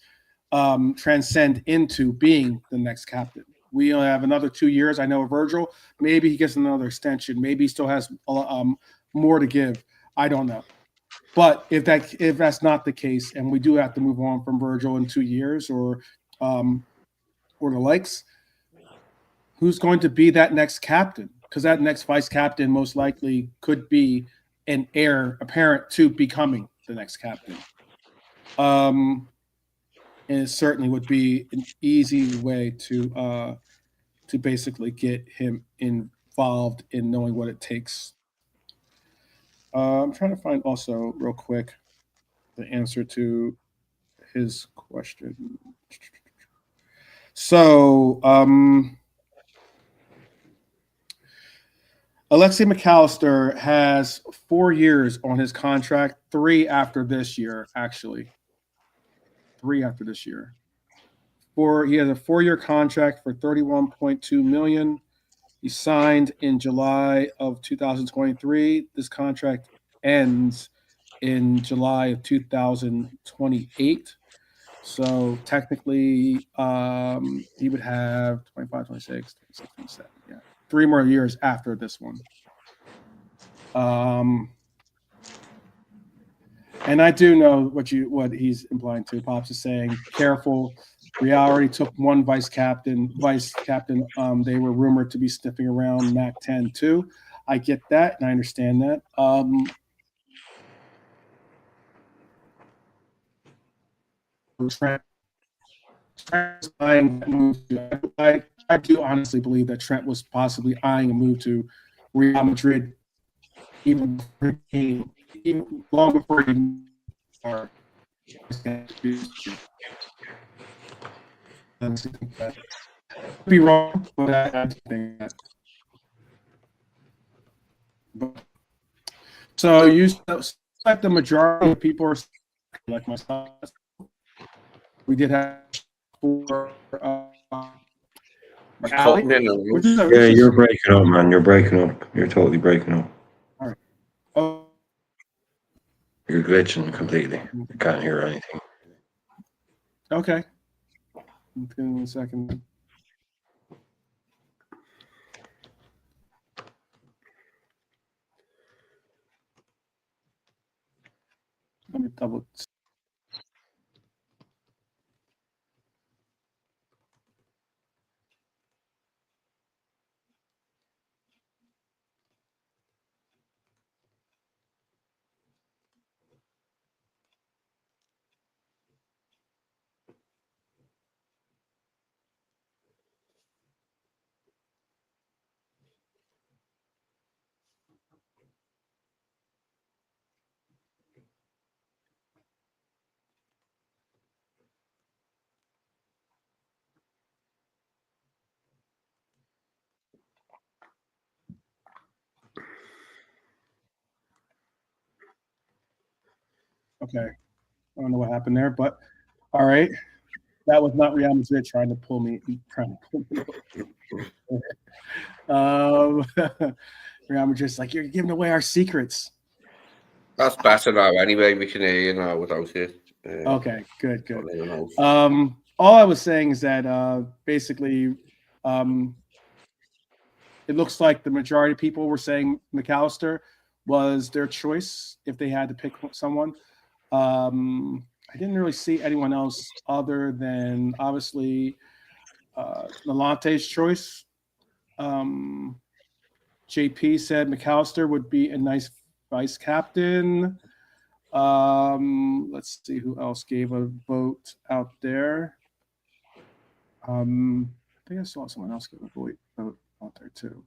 into being the next captain. We only have another 2 years. I know Virgil, maybe he gets another extension. Maybe he still has more to give. I don't know. But if that's not the case, and we do have to move on from Virgil in 2 years or the likes, who's going to be that next captain? Because that next vice captain most likely could be an heir apparent to becoming the next captain. And it certainly would be an easy way to basically get him involved in knowing what it takes. I'm trying to find also real quick the answer to his question. So, Alexis Mac Allister has 4 years on his contract, 3 after this year, actually. 3 after this year. He has a 4-year contract for $31.2 million. He signed in July of 2023. This contract ends in July of 2028. So technically, he would have 25, 26, 26, 27. Yeah, 3 more years after this one. And I do know what he's implying to. Pops is saying, careful. Real already took one vice captain. They were rumored to be sniffing around MAC 10 too. I get that, and I understand that. Trent was eyeing that move. I do honestly believe that Trent was possibly eyeing a move to Real Madrid even long before he started. Could be wrong, but I think that. So you suspect the majority of people are like myself. We did have 4. Yeah, you're breaking up, man. You're breaking up. You're totally breaking up. All right. Oh. You're glitching completely. I can't hear anything. Okay. Give me 1 second. Let me double. Okay. I don't know what happened there, but all right. That was not Real Madrid trying to pull me. Real Madrid's like, you're giving away our secrets. That's better now anyway. We can hear you now without it. Okay, good. All I was saying is that basically it looks like the majority of people were saying Mac Allister was their choice if they had to pick someone. I didn't really see anyone else other than obviously Lalante's choice. JP said Mac Allister would be a nice vice captain. Let's see who else gave a vote out there. I think I saw someone else give a vote out there too.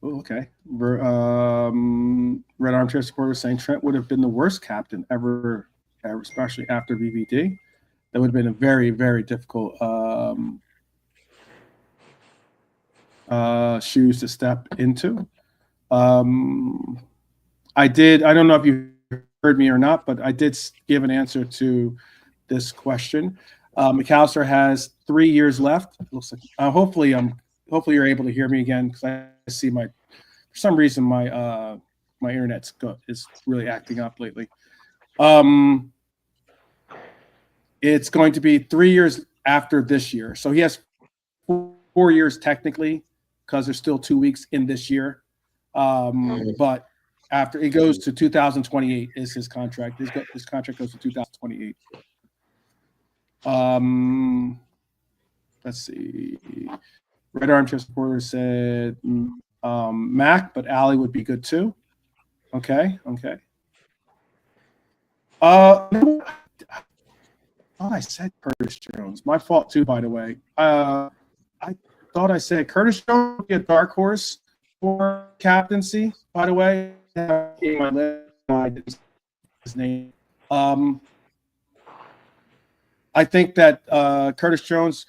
Oh, okay. Red Armchair supporter saying Trent would have been the worst captain ever, especially after VVD. That would have been a very, very difficult shoes to step into. I don't know if you heard me or not, but I did give an answer to this question. Mac Allister has 3 years left. It looks like hopefully I'm hopefully you're able to hear me again, because I see for some reason my my internet's is really acting up lately. It's going to be 3 years after this year, so he has 4 years technically, because there's still 2 weeks in this year. But after it goes to 2028 is his contract. His contract goes to 2028. Let's see. Red Armchair Supporter said Mac, but Ali would be good too. Okay. I said Curtis Jones. My fault too, by the way. I thought I said Curtis Jones would be a dark horse for captaincy. By the way, his name. I think that Curtis Jones,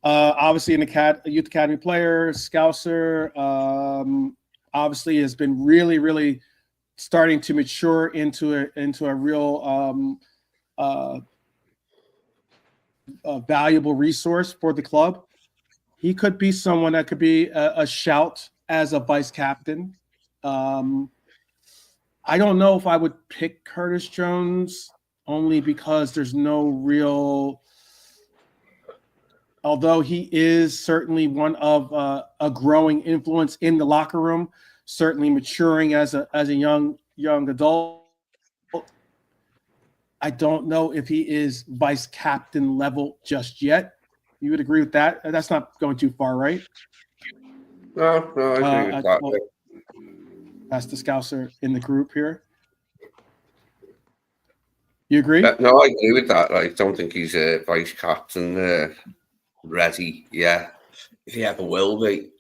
obviously an youth academy player, Scouser, obviously has been really, really starting to mature into a real valuable resource for the club. He could be someone that could be a shout as a vice captain. I don't know if I would pick Curtis Jones, only because there's no real, although he is certainly one of a growing influence in the locker room, certainly maturing as a young adult. I don't know if he is vice captain level just yet. You would agree with that? That's not going too far, right? No, I agree with that. Well, that's the Scouser in the group here. You agree? No, I agree with that. I don't think he's a vice captain ready. Yeah, if he ever will be.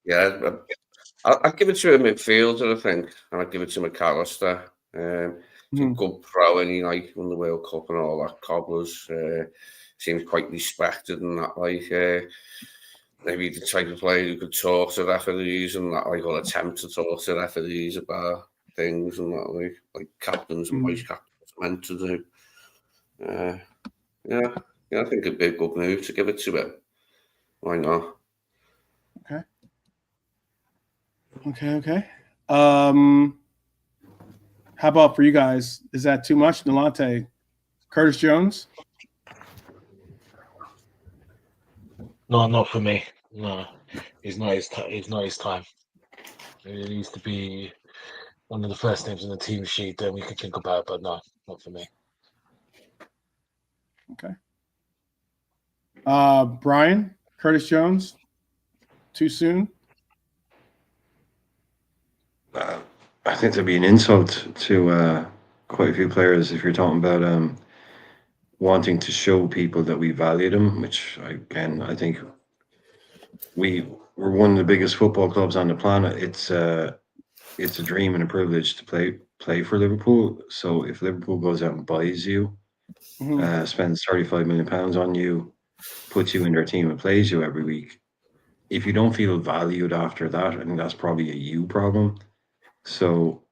Yeah, I'll give it to a midfielder, I think, and I'll give it to Mac Allister. He's a good pro, and he won the World Cup and all that. Cobblers seems quite respected and that. Maybe the type of player who could talk to referees and that, or attempt to talk to referees about things and that, like captains and vice captains meant to do. Yeah, I think it'd be a good move to give it to him. Why not? Okay. How about for you guys? Is that too much? Delante, Curtis Jones? No, not for me. No, he's not his time. It needs to be one of the first names on the team sheet that we could think about, but no, not for me. Okay. Brian, Curtis Jones, too soon? I think there'd be an insult to quite a few players if you're talking about wanting to show people that we value them, which again, I think we're one of the biggest football clubs on the planet. It's a dream and a privilege to play for Liverpool. So if Liverpool goes out and buys you, spends £35 million on you, puts you in their team and plays you every week, if you don't feel valued after that, I think that's probably a you problem. So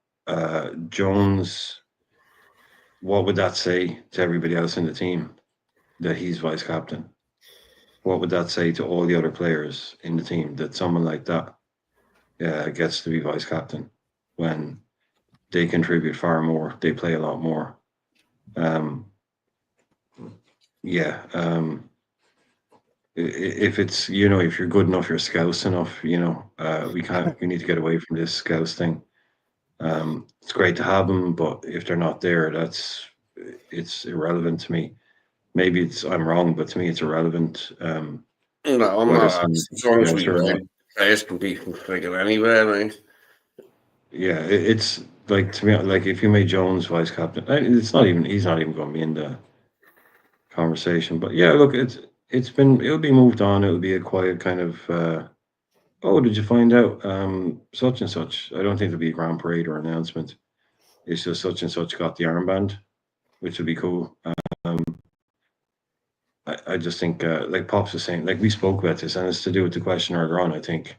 Jones, what would that say to everybody else in the team that he's vice captain? What would that say to all the other players in the team that someone like that gets to be vice captain when they contribute far more, they play a lot more? If it's, if you're good enough, you're scouse enough, we need to get away from this scouse thing. It's great to have them, but if they're not there, it's irrelevant to me. Maybe I'm wrong, but to me it's irrelevant. No, I'm not. As long as we win, players can be configured anywhere, right? Yeah, it's like, to me, like if you made Jones vice captain, he's not even going to be in the conversation. But yeah, look, it'll be moved on. It'll be a quiet kind of oh, did you find out such and such? I don't think there'll be a grand parade or announcement. It's just such and such got the armband, which would be cool. I just think, like Pops was saying, like we spoke about this, and it's to do with the question earlier on. I think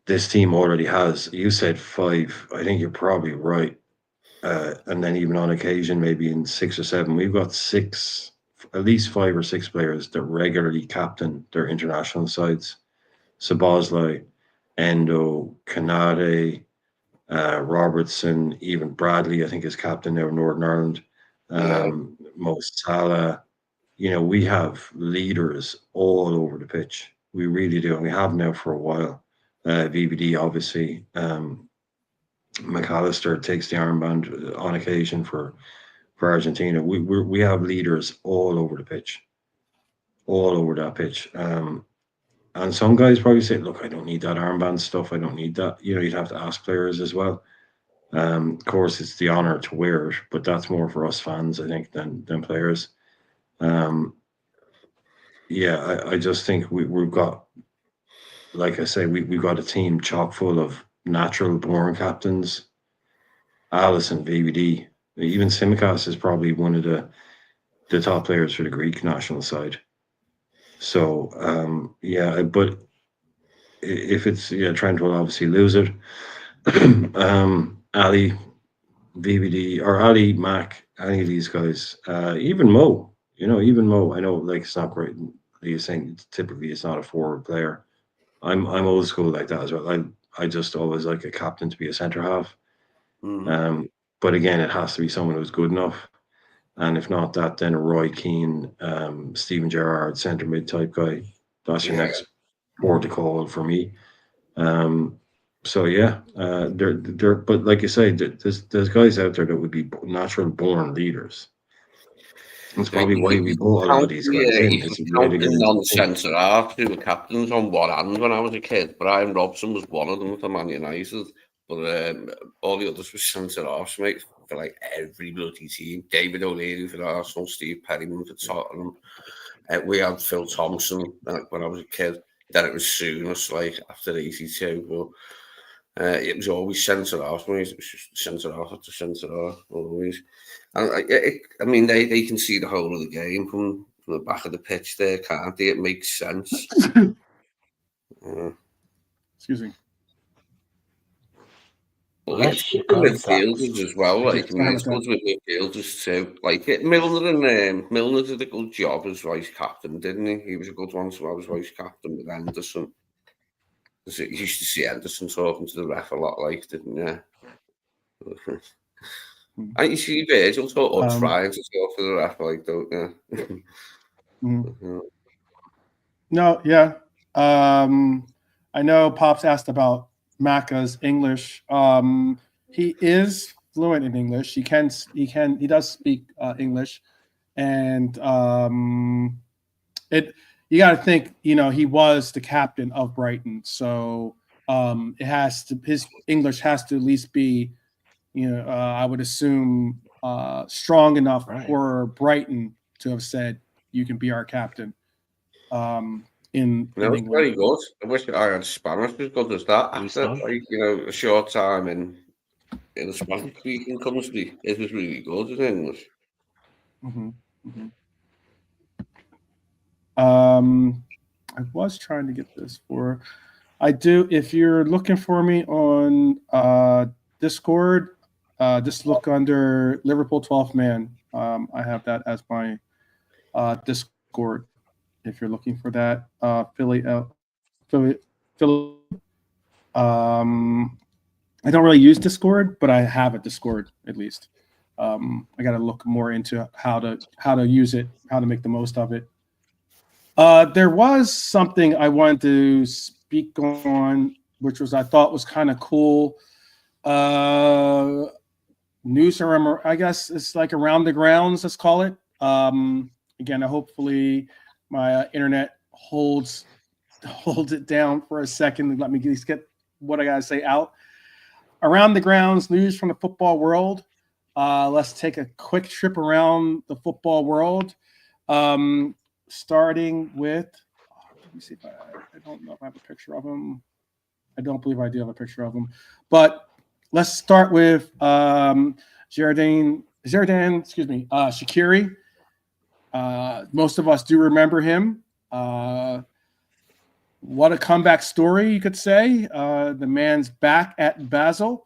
this team already has, you said 5. I think you're probably right. And then even on occasion, maybe in 6 or 7, we've got 6 at least 5 or 6 players that regularly captain their international sides. Szoboszlai, Endo, Kanade, Robertson, even Bradley, I think, is captain now of Northern Ireland. Mo Salah. We have leaders all over the pitch. We really do, and we have now for a while. VBD, obviously. Mac Allister takes the armband on occasion for Argentina. We have leaders all over the pitch, all over that pitch. And some guys probably say, "Look, I don't need that armband stuff. I don't need that." You'd have to ask players as well. Of course, it's the honor to wear it, but that's more for us fans, I think, than players. I just think we've got, like I say, we've got a team chock full of natural born captains. Alisson, VVD, even Tsimikas is probably one of the top players for the Greek national side. So but if it's Trent will obviously lose it. Ali, VVD, or Ali, Mac, any of these guys, even Mo. Even Mo. I know, like, it's not great. You're saying typically it's not a forward player. I'm old school like that as well. I just always like a captain to be a centre half. But again, it has to be someone who's good enough. And if not that, then a Roy Keane, Steven Gerrard, centre mid type guy. That's your next port to call for me. But like you say, there's guys out there that would be natural born leaders. That's probably why we brought a lot of these guys in. You can count the non-centre half who were captains on one hand when I was a kid. Brian Robson was one of them for Man United. But all the others were centre halves, mate, for like every bloody team. David O'Leary for Arsenal, Steve Perryman for Tottenham. We had Phil Thompson when I was a kid. Then it was Souness, like after 82. But it was always centre halves, mate. It was just centre half after centre half, always. And they can see the whole of the game from the back of the pitch there, can't they? It makes sense. Excuse me. Well, it's good with midfielders as well. Like, it's good with midfielders too. Like, Milner did a good job as vice captain, didn't he? He was a good one to have as vice captain with Henderson. You used to see Henderson talking to the ref a lot, like, didn't you? And you see Virgil trying to talk to the ref, like, don't you? No, yeah. I know Pops asked about Macca's English. He is fluent in English. He does speak English, and you got to think, he was the captain of Brighton, so his English has to at least be, I would assume, strong enough for Brighton to have said, "You can be our captain." In England. Very good. I wish I had Spanish as good as that. Like, a short time in a Spanish speaking country, it was really good in English. I was trying to get this for. I do. If you're looking for me on Discord, just look under Liverpool 12th Man. I have that as my Discord. If you're looking for that, Philly. I don't really use Discord, but I have a Discord at least. I got to look more into how to use it, how to make the most of it. There was something I wanted to speak on, which I thought was kind of cool. News around, I guess it's like around the grounds, let's call it. Again, hopefully my internet holds it down for a second. Let me just get what I gotta say out. Around the grounds, news from the football world. Let's take a quick trip around the football world. Starting with, let me see if I don't know if I have a picture of him. I don't believe I do have a picture of him. But let's start with Shaqiri. Most of us do remember him. What a comeback story, you could say. The man's back at Basel,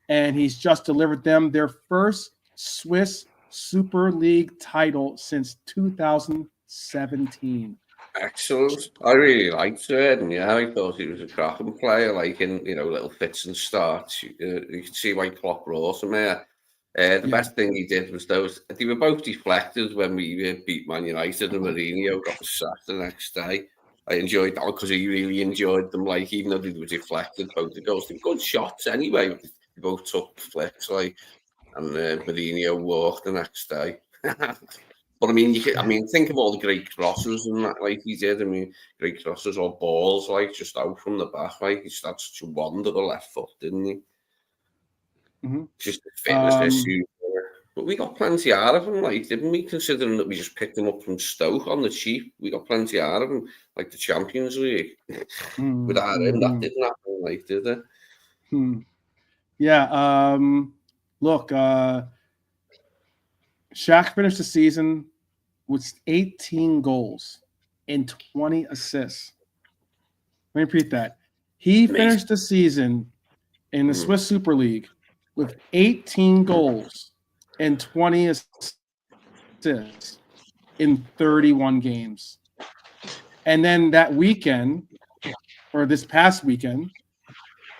and he's just delivered them their first Swiss Super League title since 2017. Excellent. I really liked it, and yeah, I thought he was a cracking player. Like in little fits and starts, you could see why Klopp brought him here. The best thing he did was they were both deflected when we beat Man United, and Mourinho got the sack the next day. I enjoyed that because he really enjoyed them. Like even though they were deflected, both the goals, they were good shots anyway. They both took flicks, like, and Mourinho walked the next day. But I mean, think of all the great crosses and that, like he did. I mean, great crosses or balls, like just out from the back, like he's had such a wonder the left foot, didn't he? Mm-hmm. Just the fitness issue. But we got plenty out of him, like, didn't we? Considering that we just picked him up from Stoke on the cheap, we got plenty out of him, like the Champions League. Without him, that didn't happen, like, did it? Yeah. Look, Shaq finished the season with 18 goals and 20 assists. Let me repeat that. He finished the season in the Swiss Super League with 18 goals and 20 assists in 31 games. And then that weekend, or this past weekend,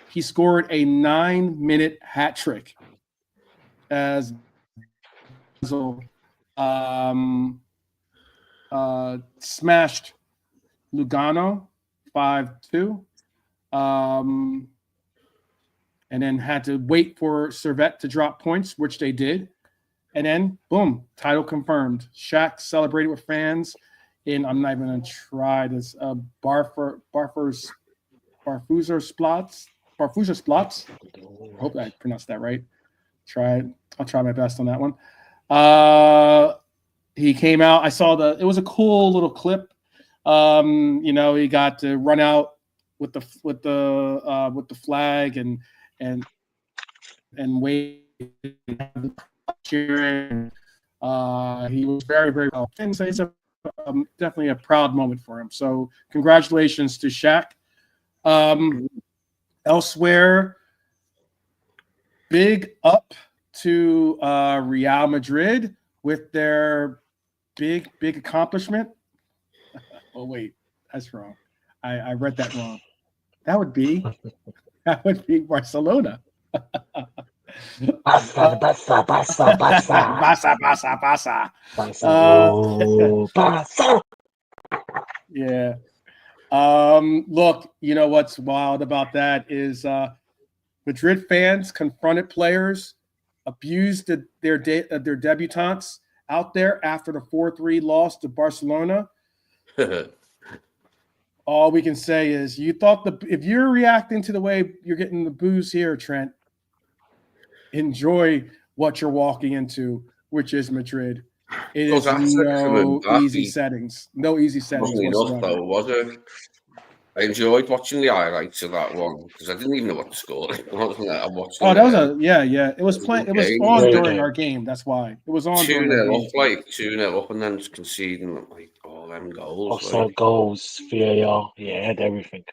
he scored a 9-minute hat trick as Basel smashed Lugano 5-2, and then had to wait for Servette to drop points, which they did. And then, boom, title confirmed. Shaq celebrated with fans in, I'm not even going to try this, Barfuser Splats. I hope I pronounced that right. I'll try my best on that one. He came out. I saw it was a cool little clip. He got to run out with the flag and wave cheering. He was very, very well. And so it's definitely a proud moment for him. So congratulations to Shaq. Elsewhere, big up to Real Madrid with their big accomplishment. Oh wait, that's wrong. I read that wrong. That would be Barcelona. Barça. Yeah. Look, you know what's wild about that is Madrid fans confronted players, abused their debutants out there after the 4-3 loss to Barcelona. All we can say is you thought if you're reacting to the way you're getting the boos here, Trent, enjoy what you're walking into, which is Madrid. It is no easy settings. No easy settings. Wasn't enough though, was it? I enjoyed watching the highlights of that one because I didn't even know what the score was. I'm watching. Oh, that was yeah. It was playing. It was on during our game. That's why it was on. 2-0 up, like 2-0 up, and then conceding like all them goals. Offside goals, VAR, yeah, everything.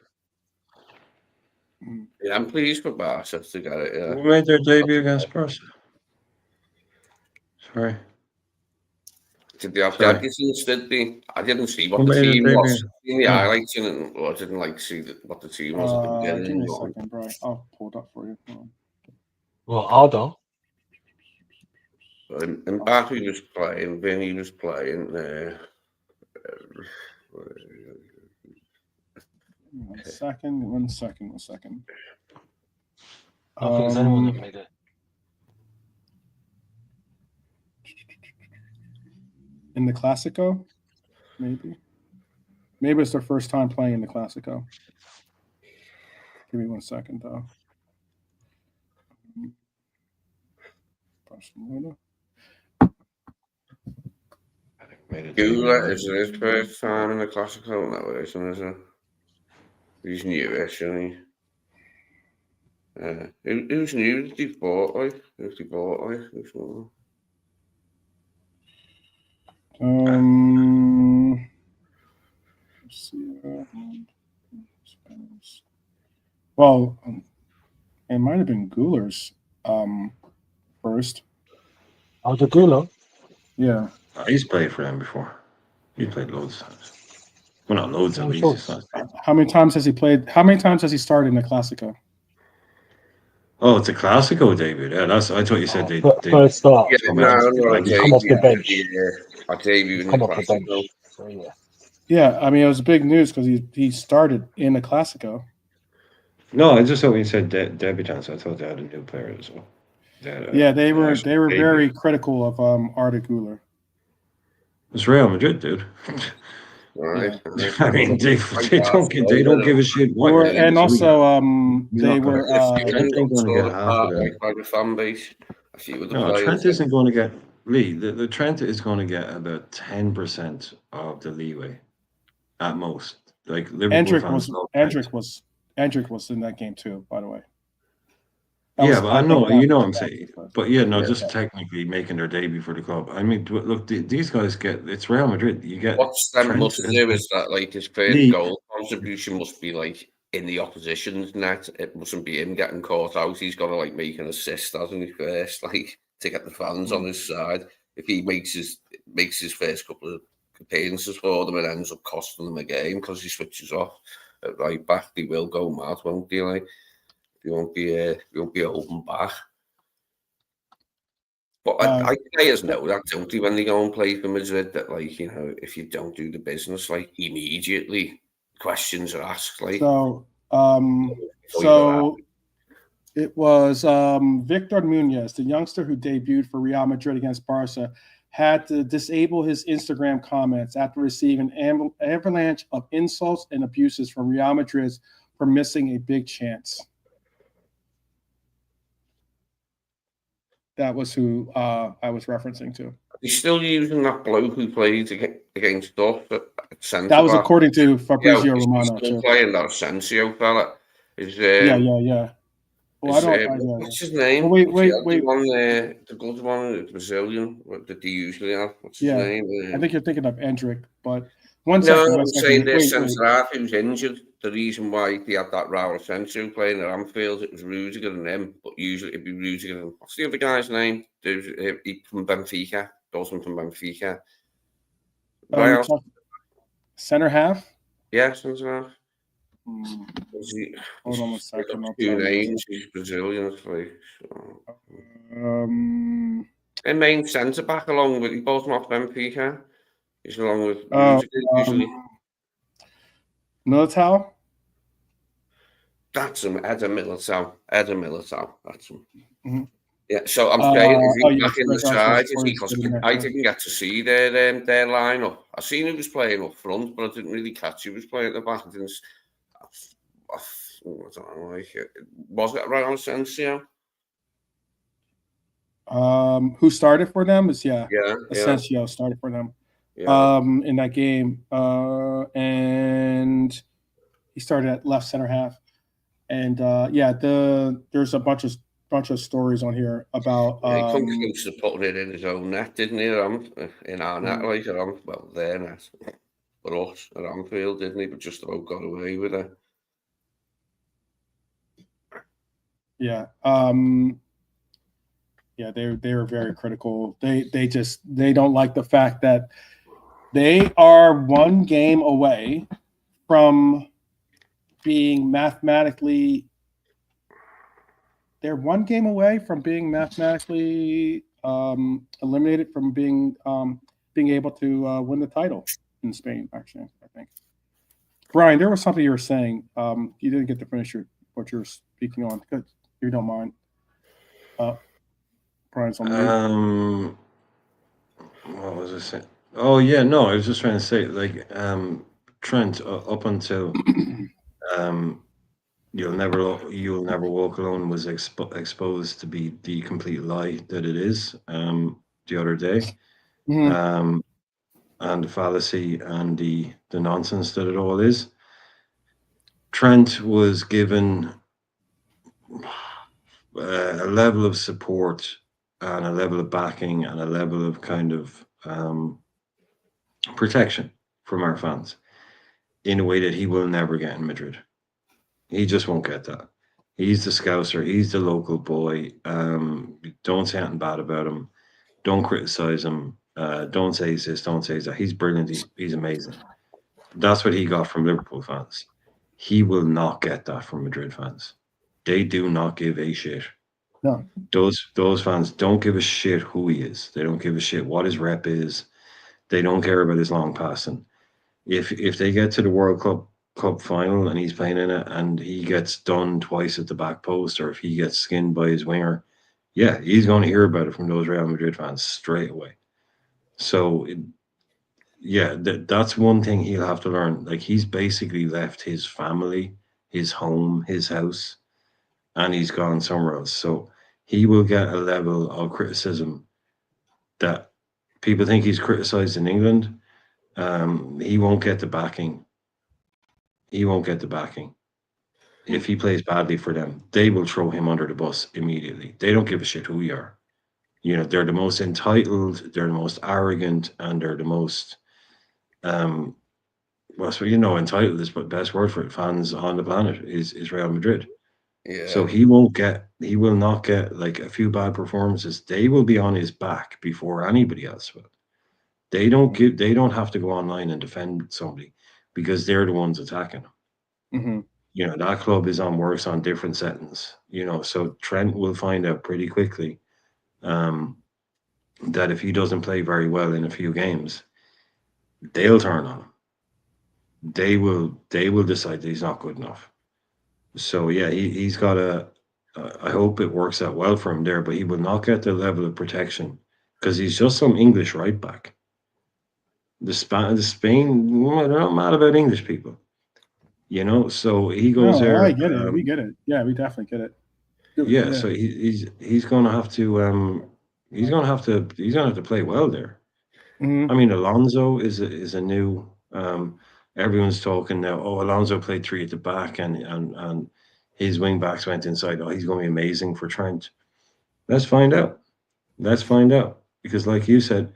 Yeah, I'm pleased for Barca to get it. Yeah. Who made their debut against Barca? Sorry. Did they have Dijk, did they? I didn't see what the team was. In the highlights, and I didn't see what the team was at the beginning. Give me a second, bro. I'll pull it up for you. Well, Aldo. And Mbappe was playing, Vinny was playing. One second. I don't think there's anyone that made it. In the Clasico, maybe it's their first time playing in the Clasico. Give me 1 second, though. Barcelona. Gula is his first time in the Clasico now, isn't it? He's newish, isn't he? Who's new? Who's he bought? Let's see. Well, it might have been Guler's first. Aldo Gula? Yeah. He's played for them before. He's played loads of times. Well, not loads at I'm least. sure. It's not bad. How many times has he played? How many times has he started in the Classico? Oh, it's a Classico debut. Yeah, I thought you said they. First start. Yeah, so no, much. no, Like, He's come off the bench. I debut He's in come the off the bench. Classico. So, yeah. Yeah, I mean it was big news because he started in the Classico. No, I just thought when you said debutants, I thought they had a new player as well. Yeah, they were debut. very critical of Arda Güler. It's Real Madrid, dude. Right. I mean, they don't give a shit what. Or, it and is. also He's they not were Trent ain't going to get half of that. By the fan base. A few of the No, players. Trent isn't going to get Lee. The Trent is going to get about 10% of the leeway, at most. Like Liverpool fans love Trent. Endrick was in that game too, by the way. Yeah, but I know, you know what I'm saying. But yeah, no, Yeah. just technically making their debut for the club. I mean, look, these guys it's Real Madrid. You get What Stan Trent must do is that like his first Lee- goal contribution must be like in the opposition's net. It mustn't be him getting caught out. He's got to like make an assist, hasn't he? First, like to get the fans on his side. If he makes his first couple of appearances for them, it ends up costing them a game because he switches off at right back. They will go mad, won't they? Like they won't be holding back. But I players know that, don't they, when they go and play for Madrid, that like, you know, if you don't do the business, like immediately questions are asked. Like So it was Victor Munoz, the youngster who debuted for Real Madrid against Barca, had to disable his Instagram comments after receiving an avalanche of insults and abuses from Real Madrid for missing a big chance. That was who I was referencing to. he's still using that bloke who played against us at centre That was back. according to Fabrizio he's Romano. still Too. playing that Asensio fella. Is Yeah. Well, I don't. what's his name? Well, wait. The one there, the good one, the Brazilian that they usually have. What's his name? I think you're thinking of Endrick, but I'm second. saying this centre half who's injured. The reason why they had that Raul Asensio playing at Anfield, it was Rudiger and him, but usually it'd be Rudiger and what's the other guy's name? He from Benfica, Dawson from Benfica. Center half? Yeah, centre half. Hold on a second. Two names. He's Brazilian. Like, so. And main centre back along with he both off Benfica. He's along with Rudiger usually. Militao? That's him, Eder Militao. That's him. Mm-hmm. Yeah, so I'm saying if he's back in the that's side, right, because I didn't get to see their lineup. I seen he was playing up front, but I didn't really catch he was playing at the back. I don't know. Like, was it Raul Asensio? Who started for them? Yeah. Asensio started for them. Yeah. In that game, and he started at left center half, and there's a bunch of stories on here about. He come close to putting it in his own net, didn't he? In our net, like their net, for us at Anfield, didn't he? But just about got away with it. Yeah. Yeah, they were very critical. They don't like the fact that they are one game away from being mathematically. They're one game away from being mathematically eliminated from being able to win the title in Spain. Actually, I think. Brian, there was something you were saying. You didn't get to finish what you were speaking on. Good, if you don't mind. Brian's on mute. What was I saying? Oh yeah, no, I was just trying to say like Trent up until You'll never walk alone was exposed to be the complete lie that it is the other day. Mm-hmm. And the fallacy and the nonsense that it all is. Trent was given a level of support and a level of backing and a level of kind of protection from our fans in a way that he will never get in Madrid. He just won't get that. He's the Scouser. He's the local boy. Don't say anything bad about him. Don't criticize him. Don't say he's this, don't say he's that. He's brilliant. He's amazing. That's what he got from Liverpool fans. He will not get that from Madrid fans. They do not give a shit. No. Those fans don't give a shit who he is. They don't give a shit what his rep is. They don't care about his long passing. If they get to the World Cup final and he's playing in it and he gets done twice at the back post, or if he gets skinned by his winger, yeah, he's going to hear about it from those Real Madrid fans straight away. So, that's one thing he'll have to learn. Like, he's basically left his family, his home, his house, and he's gone somewhere else. So he will get a level of criticism that people think he's criticized in England. He won't get the backing. He won't get the backing. If he plays badly for them, they will throw him under the bus immediately. They don't give a shit who we are. You know, they're the most entitled, they're the most arrogant, and they're the most, entitled is the best word for it. Fans on the planet is Real Madrid. Yeah. So he will not get like a few bad performances. They will be on his back before anybody else will. They don't have to go online and defend somebody because they're the ones attacking them. Mm-hmm. You know, that club works on different settings, so Trent will find out pretty quickly that if he doesn't play very well in a few games, they'll turn on him. They will decide that he's not good enough. So yeah, he's got I hope it works out well for him there, but he will not get the level of protection because he's just some English right back. The Spain, they're not mad about English people, So he goes there. I get it. We get it. Yeah, we definitely get it. Yeah, so he's going to have to he's going to have to play well there. Mm-hmm. I mean, Alonso is a new. Everyone's talking now. Oh, Alonso played three at the back, and his wing backs went inside. Oh, he's going to be amazing for Trent. Let's find out. Because, like you said,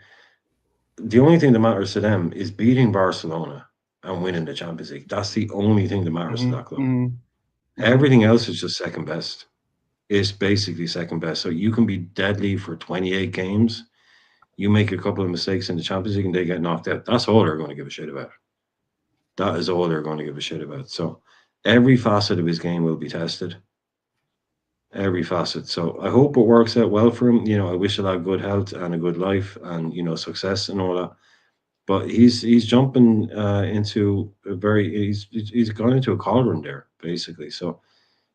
the only thing that matters to them is beating Barcelona and winning the Champions League. That's the only thing that matters to that club. Mm-hmm. Everything else is just second best. It's basically second best. So you can be deadly for 28 games. You make a couple of mistakes in the Champions League and they get knocked out. That's all they're going to give a shit about. That is all they're going to give a shit about. So every facet of his game will be tested. Every facet. So I hope it works out well for him. I wish him good health and a good life and, success and all that. But he's jumping into he's gone into a cauldron there, basically. So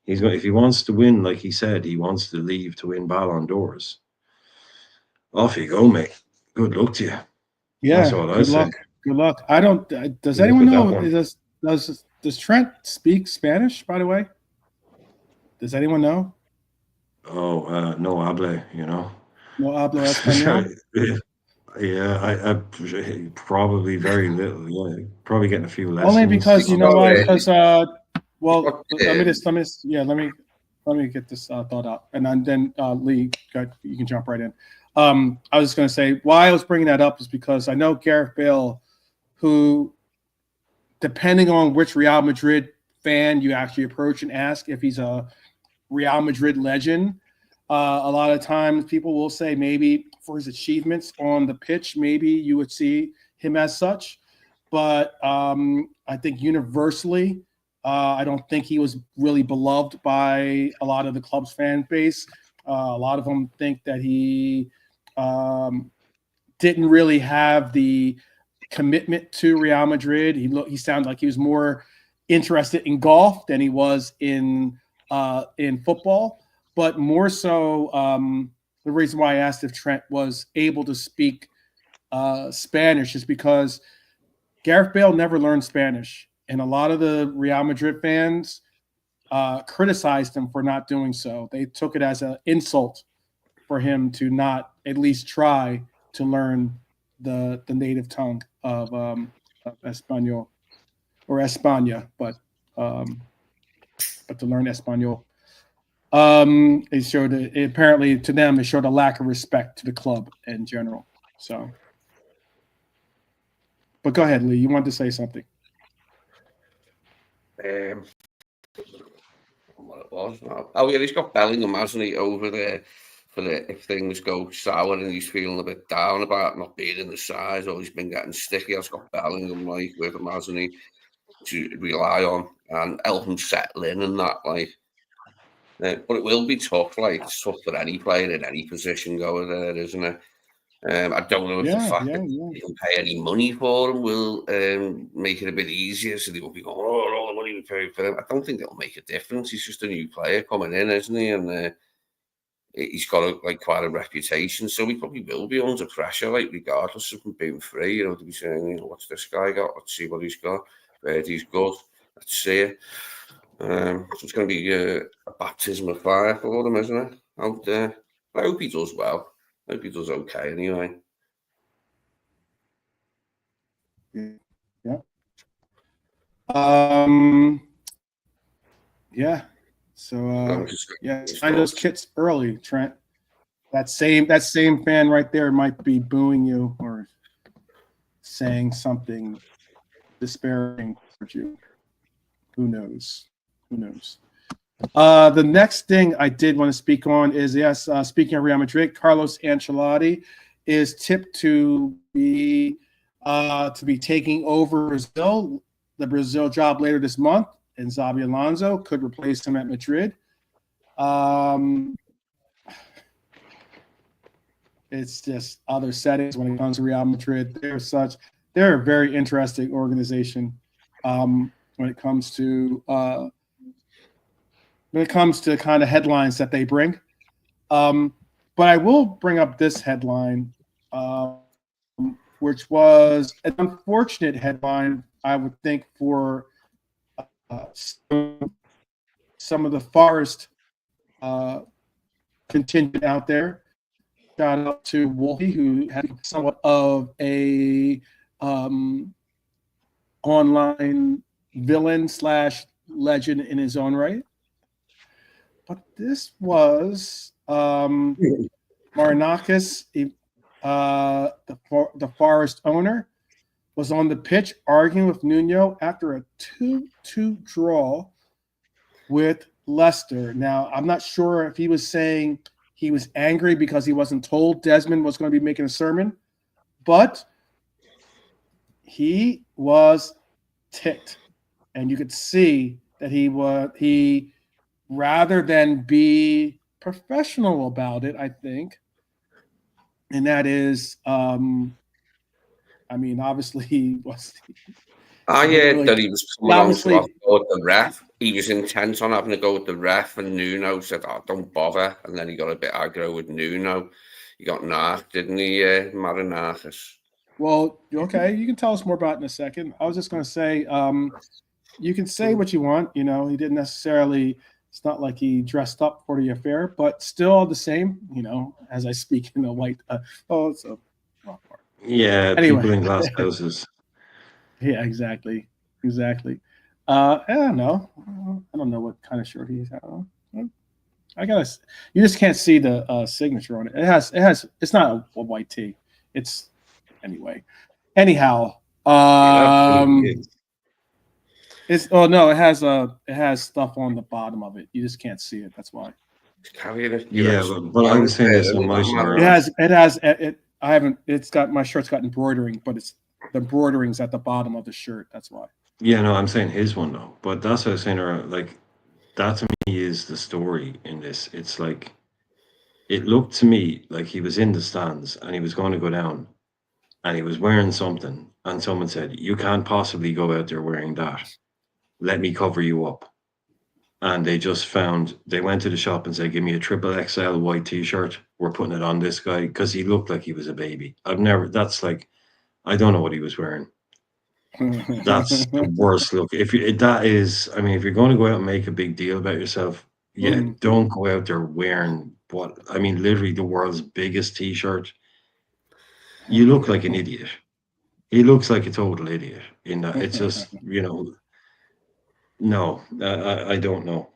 if he wants to win, like he said, he wants to leave to win Ballon d'Ors. Off you go, mate. Good luck to you. Yeah, that's all I say. Good luck. I don't. Does anyone know? Does Trent speak Spanish? By the way, does anyone know? Oh, no hable. No hablo español. Yeah, I probably very little. Yeah, probably getting a few lessons. Only because you know why? Because well, let me get this thought out, and then Lee, you can jump right in. I was just going to say why I was bringing that up is because I know Gareth Bale, who, depending on which Real Madrid fan you actually approach and ask if he's a Real Madrid legend, a lot of times people will say maybe for his achievements on the pitch, maybe you would see him as such. But I think universally, I don't think he was really beloved by a lot of the club's fan base. A lot of them think that he didn't really have the commitment to Real Madrid. He sounded like he was more interested in golf than he was in football. But more so, the reason why I asked if Trent was able to speak Spanish is because Gareth Bale never learned Spanish. And a lot of the Real Madrid fans criticized him for not doing so. They took it as an insult for him to not at least try to learn the native tongue of Espanol or España, but to learn Espanol. Apparently to them, it showed a lack of respect to the club in general. So, but go ahead, Lee. You wanted to say something. What it was? Oh yeah, he's got Bellingham, hasn't he, over there for it if things go sour and he's feeling a bit down about not being in the side, or he's been getting sticky. He's got Bellingham like with him, hasn't he, to rely on and help him settle in and that like. But it will be tough. Like it's tough for any player in any position going there, isn't it? I don't know if the fact that you can pay any money for him will make it a bit easier, so they won't be going, "Oh, all the money we pay for him." I don't think it'll make a difference. He's just a new player coming in, isn't he? And he's got quite a reputation, so he probably will be under pressure, like regardless of him being free. You know, to be saying, "What's this guy got? Let's see what he's got. He's good. Let's see it." So it's going to be a baptism of fire for him, isn't it? Out there. I hope he does well. I hope he does okay anyway. Yeah. Yeah. So sign those kits early, Trent. That same fan right there might be booing you or saying something disparaging towards you. Who knows? The next thing I did want to speak on is speaking of Real Madrid, Carlos Ancelotti is tipped to be taking over Brazil, the Brazil job later this month, and Xabi Alonso could replace him at Madrid. It's just other settings when it comes to Real Madrid. They're a very interesting organization when it comes to kind of headlines that they bring. But I will bring up this headline, which was an unfortunate headline, I would think, for some of the Forest contingent out there. Shout out to Wolfie, who had somewhat of a online villain / legend in his own right. But this was Marinakis, the Forest owner, was on the pitch arguing with Nuno after a 2-2 draw with Leicester. Now, I'm not sure if he was saying he was angry because he wasn't told Desmond was going to be making a sermon, but he was ticked. And you could see that he rather than be professional about it, I think, and that is, obviously he was. I heard that he was coming on to have to go with the ref. He was intent on having to go with the ref, and Nuno said, "Oh, don't bother." And then he got a bit aggro with Nuno. He got knocked, didn't he, Marinakis? Well, okay, you can tell us more about it in a second. I was just going to say, you can say what you want. You know, he didn't necessarily. It's not like he dressed up for the affair, but still the same. You know, as I speak in the white. It's a wrong part. Yeah, anyway. People in glass houses. Yeah, exactly. I don't know. I don't know what kind of shirt he's. You just can't see the signature on it. It has. It's not a white tee. It's anyway. Anyhow, It has stuff on the bottom of it. You just can't see it. That's why. Yeah, but I was saying this on my shirt. It's got my shirt's got embroidering, but it's the embroidering's at the bottom of the shirt. That's why. Yeah, no, I'm saying his one though. But that's what I was saying. Like that to me is the story in this. It's like it looked to me like he was in the stands and he was going to go down, and he was wearing something, and someone said, "You can't possibly go out there wearing that. Let me cover you up." And they went to the shop and said, "Give me a XXL white t-shirt. We're putting it on this guy," because he looked like he was a baby. I don't know what he was wearing. That's the worst look. If you're going to go out and make a big deal about yourself, don't go out there wearing literally the world's biggest t-shirt. You look like an idiot. He looks like a total idiot in that. It's just, no, I don't know.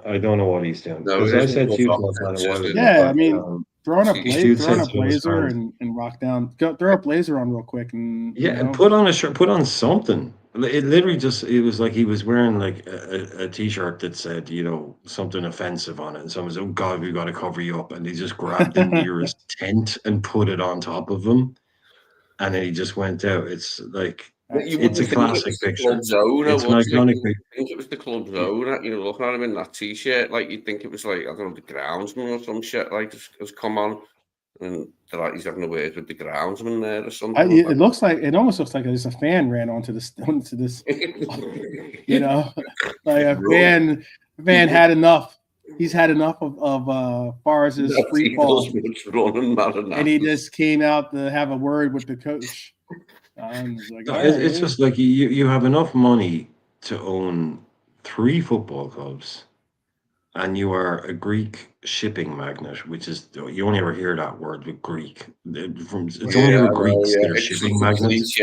I don't know what he's doing. Because I said to you, Throw in a Dude said so, blazer Stan. and rock down. Throw a blazer on real quick and Yeah, and put on a shirt, put on something. It literally just, it was like he was wearing like a t-shirt that said, you know, something offensive on it. And someone said, oh God, we've got to cover you up. And he just grabbed the nearest tent and put it on top of him. And then he just went out. It's like, it's a classic picture. It's an iconic picture. I think it was the club's owner. You know, looking at him in that t-shirt, like you'd think it was like, I don't know, the groundsman or some shit. Like just come on, and they're like he's having a word with the groundsman there or something. It almost looks like there's a fan ran onto this. You know, like a fan had enough. He's had enough of Forrest's free fall, and he just came out to have a word with the coach. Like, it's just like you have enough money to own 3 football clubs, and you are a Greek shipping magnate, which is, you only ever hear that word with Greek. It's only ever Greeks that are shipping magnates.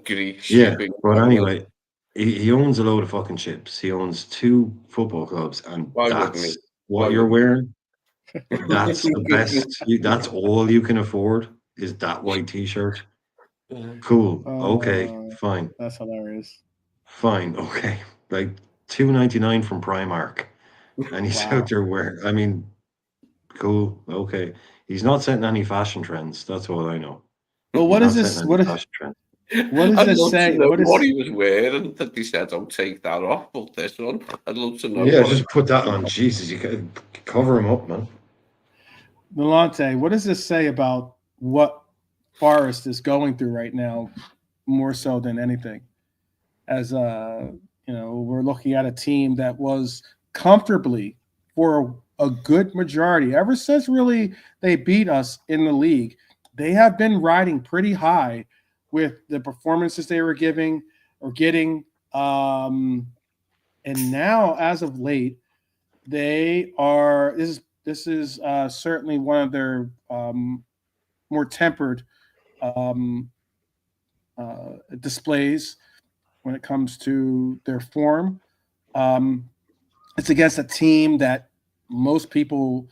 Greek shipping. But anyway, he owns a load of fucking ships. He owns 2 football clubs, and that's what you're wearing. That's the best. That's all you can afford is that white t-shirt. Cool. Okay. Fine. That's hilarious. Fine. Okay. Like $2.99 from Primark, and he's out there wearing. I mean, cool. Okay. He's not setting any fashion trends. That's all I know. Well, what is this? What does this say? What he was wearing that he said, "I'll take that off." But this one, I'd love to know. Yeah, just put that on. Jesus, you can cover him up, man. Milante, what does this say about what Forest is going through right now, more so than anything? As we're looking at a team that was comfortably for a good majority, ever since really they beat us in the league, they have been riding pretty high with the performances they were getting. And now, as of late, they are. This is certainly one of their more tempered displays when it comes to their form. It's against a team that most people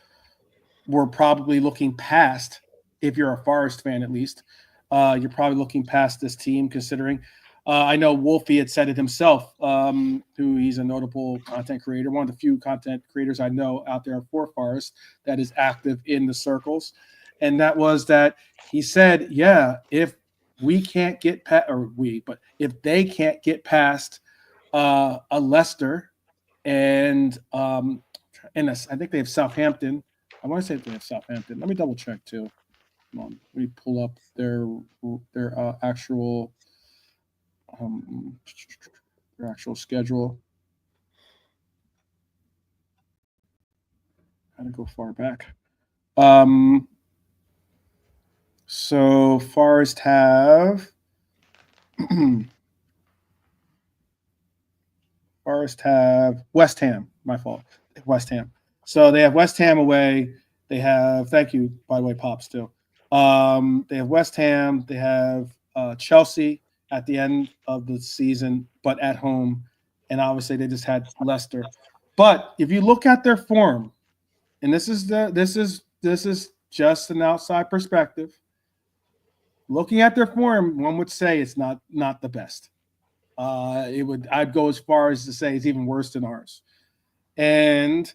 were probably looking past. If you're a Forest fan, at least, you're probably looking past this team, considering I know Wolfie had said it himself, who he's a notable content creator, one of the few content creators I know out there for Forest that is active in the circles. And that was that he said, yeah, if we can't get past, but if they can't get past a Leicester and I think they have Southampton. I want to say they have Southampton. Let me double check too. Come on, let me pull up their actual schedule. How to go far back. So Forest have West Ham. My fault. West Ham. So they have West Ham away. They have, thank you, by the way, Pops too. They have West Ham. They have Chelsea at the end of the season, but at home. And obviously they just had Leicester. But if you look at their form, and this is just an outside perspective, looking at their form, one would say it's not the best. I'd go as far as to say it's even worse than ours. And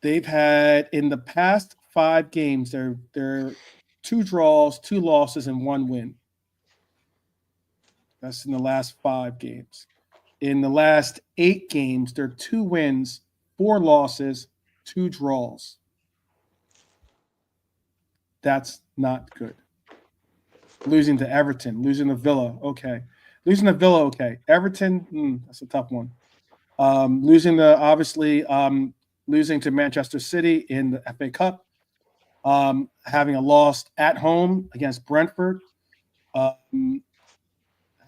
they've had, in the past 5 games, they're 2 draws, 2 losses, and 1 win. That's in the last 5 games. In the last 8 games, they're 2 wins, 4 losses, 2 draws. That's not good. Losing to Everton, losing to Villa, okay. Losing to Villa, okay. Everton, that's a tough one. Losing to Manchester City in the FA Cup. Having a loss at home against Brentford. Having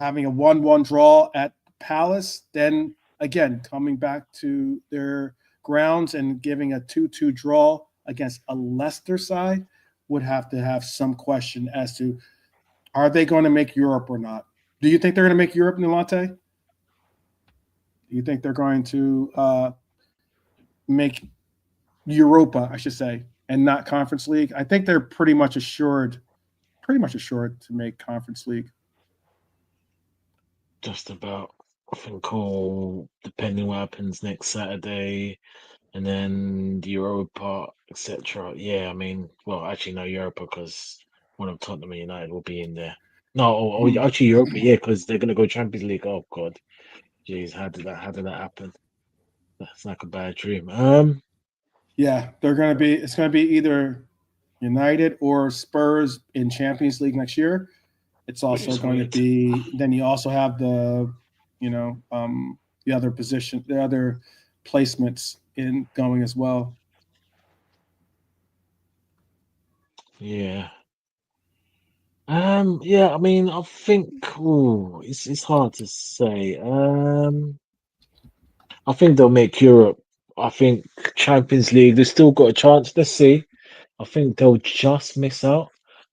a 1-1 draw at Palace. Then, again, coming back to their grounds and giving a 2-2 draw against a Leicester side would have to have some question as to, are they going to make Europe or not? Do you think they're going to make Europe, Nilante? Do you think they're going to make Europa, I should say, and not Conference League. I think they're pretty much assured to make Conference League. Just about. I think all depending what happens next Saturday, and then the Europa, etc. Yeah, I mean, well, actually no Europa because one of Tottenham and United will be in there. No, actually Europa, yeah, because they're gonna go Champions League. Oh God, jeez, how did that happen? That's like a bad dream. Yeah, it's gonna be either United or Spurs in Champions League next year. It's also is going weird. to be. Then you also have the other position, the other placements in going as well. Yeah. Yeah, I mean, I think it's hard to say. I think they'll make Europe. I think Champions League, they've still got a chance. Let's see. I think they'll just miss out,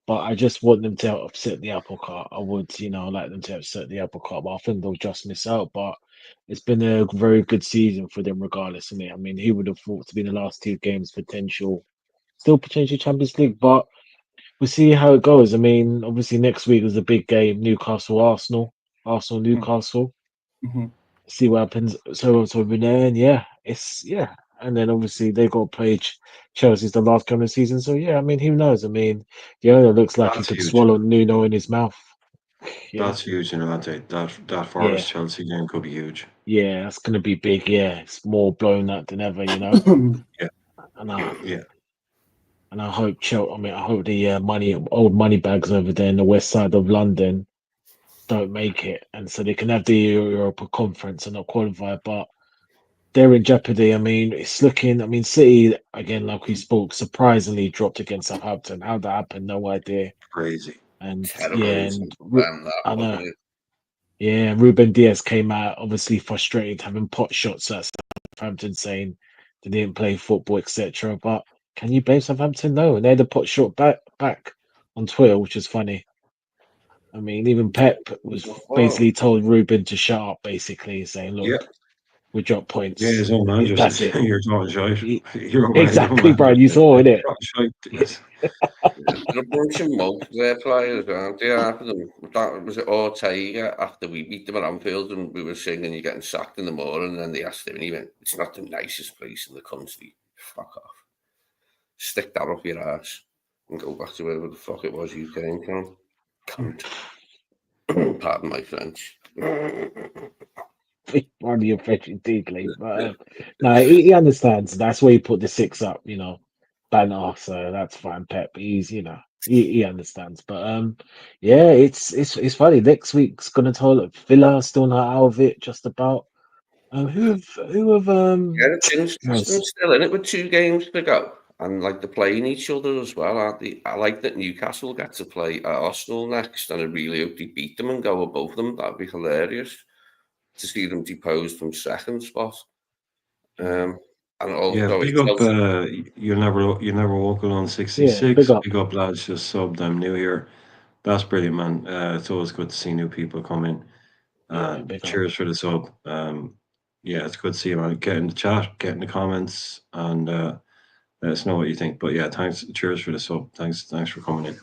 but I just want them to upset the apple cart. I would, like them to upset the apple cart, but I think they'll just miss out. But it's been a very good season for them, regardless of it. I mean, who would have thought to be in the last two games still potential Champions League, but we'll see how it goes. I mean, obviously next week is a big game, Arsenal Newcastle. Mm-hmm. See what happens. So we're there, and and then obviously they got to play Chelsea's the last game of the season. So yeah, I mean, who knows? I mean, the owner looks like he That's could huge. swallow Nuno in his mouth. Yeah, That's huge, that Forest Chelsea game could be huge. yeah, that's gonna be big. Yeah, it's more blown up than ever, Yeah. And I Yeah. and I hope I hope the old money bags over there in the west side of London don't make it, and so they can have the Europa Conference and not qualify, but they're in jeopardy. I mean, it's looking. I mean, City again, like we spoke, surprisingly dropped against Southampton. How that happened, no idea. Crazy. And Terrible result for them, that, I know. wasn't it? Yeah, Ruben Diaz came out obviously frustrated, having pot shots at Southampton, saying they didn't play football, etc. But can you blame Southampton? No, and they had a pot shot back on Twitter, which is funny. I mean, even Pep was basically told Ruben to shut up, basically saying, "Look, Yeah. we drop points. Yeah, his own manager That's said, it." "You're talking shite." Exactly, Brian. You saw it. Yes. They're a bunch of mugs, their players, aren't they? After them, that was it. Ortega, after we beat them at Anfield, and we were singing, "You're getting sacked in the morning," and then they asked him, and he went, "It's not the nicest place in the country. Fuck off. Stick that up your ass and go back to wherever the fuck it was you came from. Cunt." Pardon my French. Pardon your French deeply, but no, he understands. That's where he put the six up, banner. So that's fine. Pep, he understands. But yeah, it's funny. Next week's gonna tell Villa still not out of it, just about. Who have Yeah, it's interesting still in it with 2 games to go. And like they're playing each other as well, aren't they? I like that Newcastle get to play Arsenal next, and I really hope they beat them and go above them. That'd be hilarious to see them deposed from second spot. And also, big up. You never walk alone. 66. Yeah, big up, lads. Just subbed. I'm new here. That's brilliant, man. It's always good to see new people come in. Cheers for the sub. It's good to see you, man. Get in the chat, get in the comments, and let us know what you think. But yeah, thanks. Cheers for the sub. Thanks for coming in.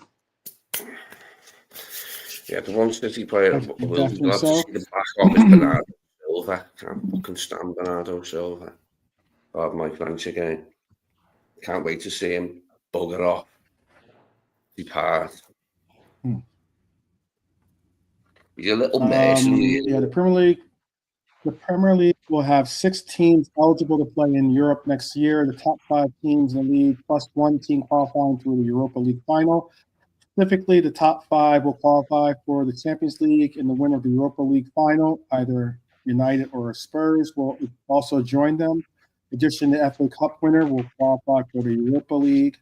Yeah, the one City player will be glad so. to see the back of is Bernardo Silva. Can't fucking stand Bernardo Silva. Pardon my French again. Can't wait to see him bugger off. Depart. He's a little mess. The Premier League will have 6 teams eligible to play in Europe next year. The top 5 teams in the league, plus 1 team qualifying for the Europa League final. Specifically, the top 5 will qualify for the Champions League, and the winner of the Europa League final, either United or Spurs, will also join them. In addition, the FA Cup winner will qualify for the Europa League,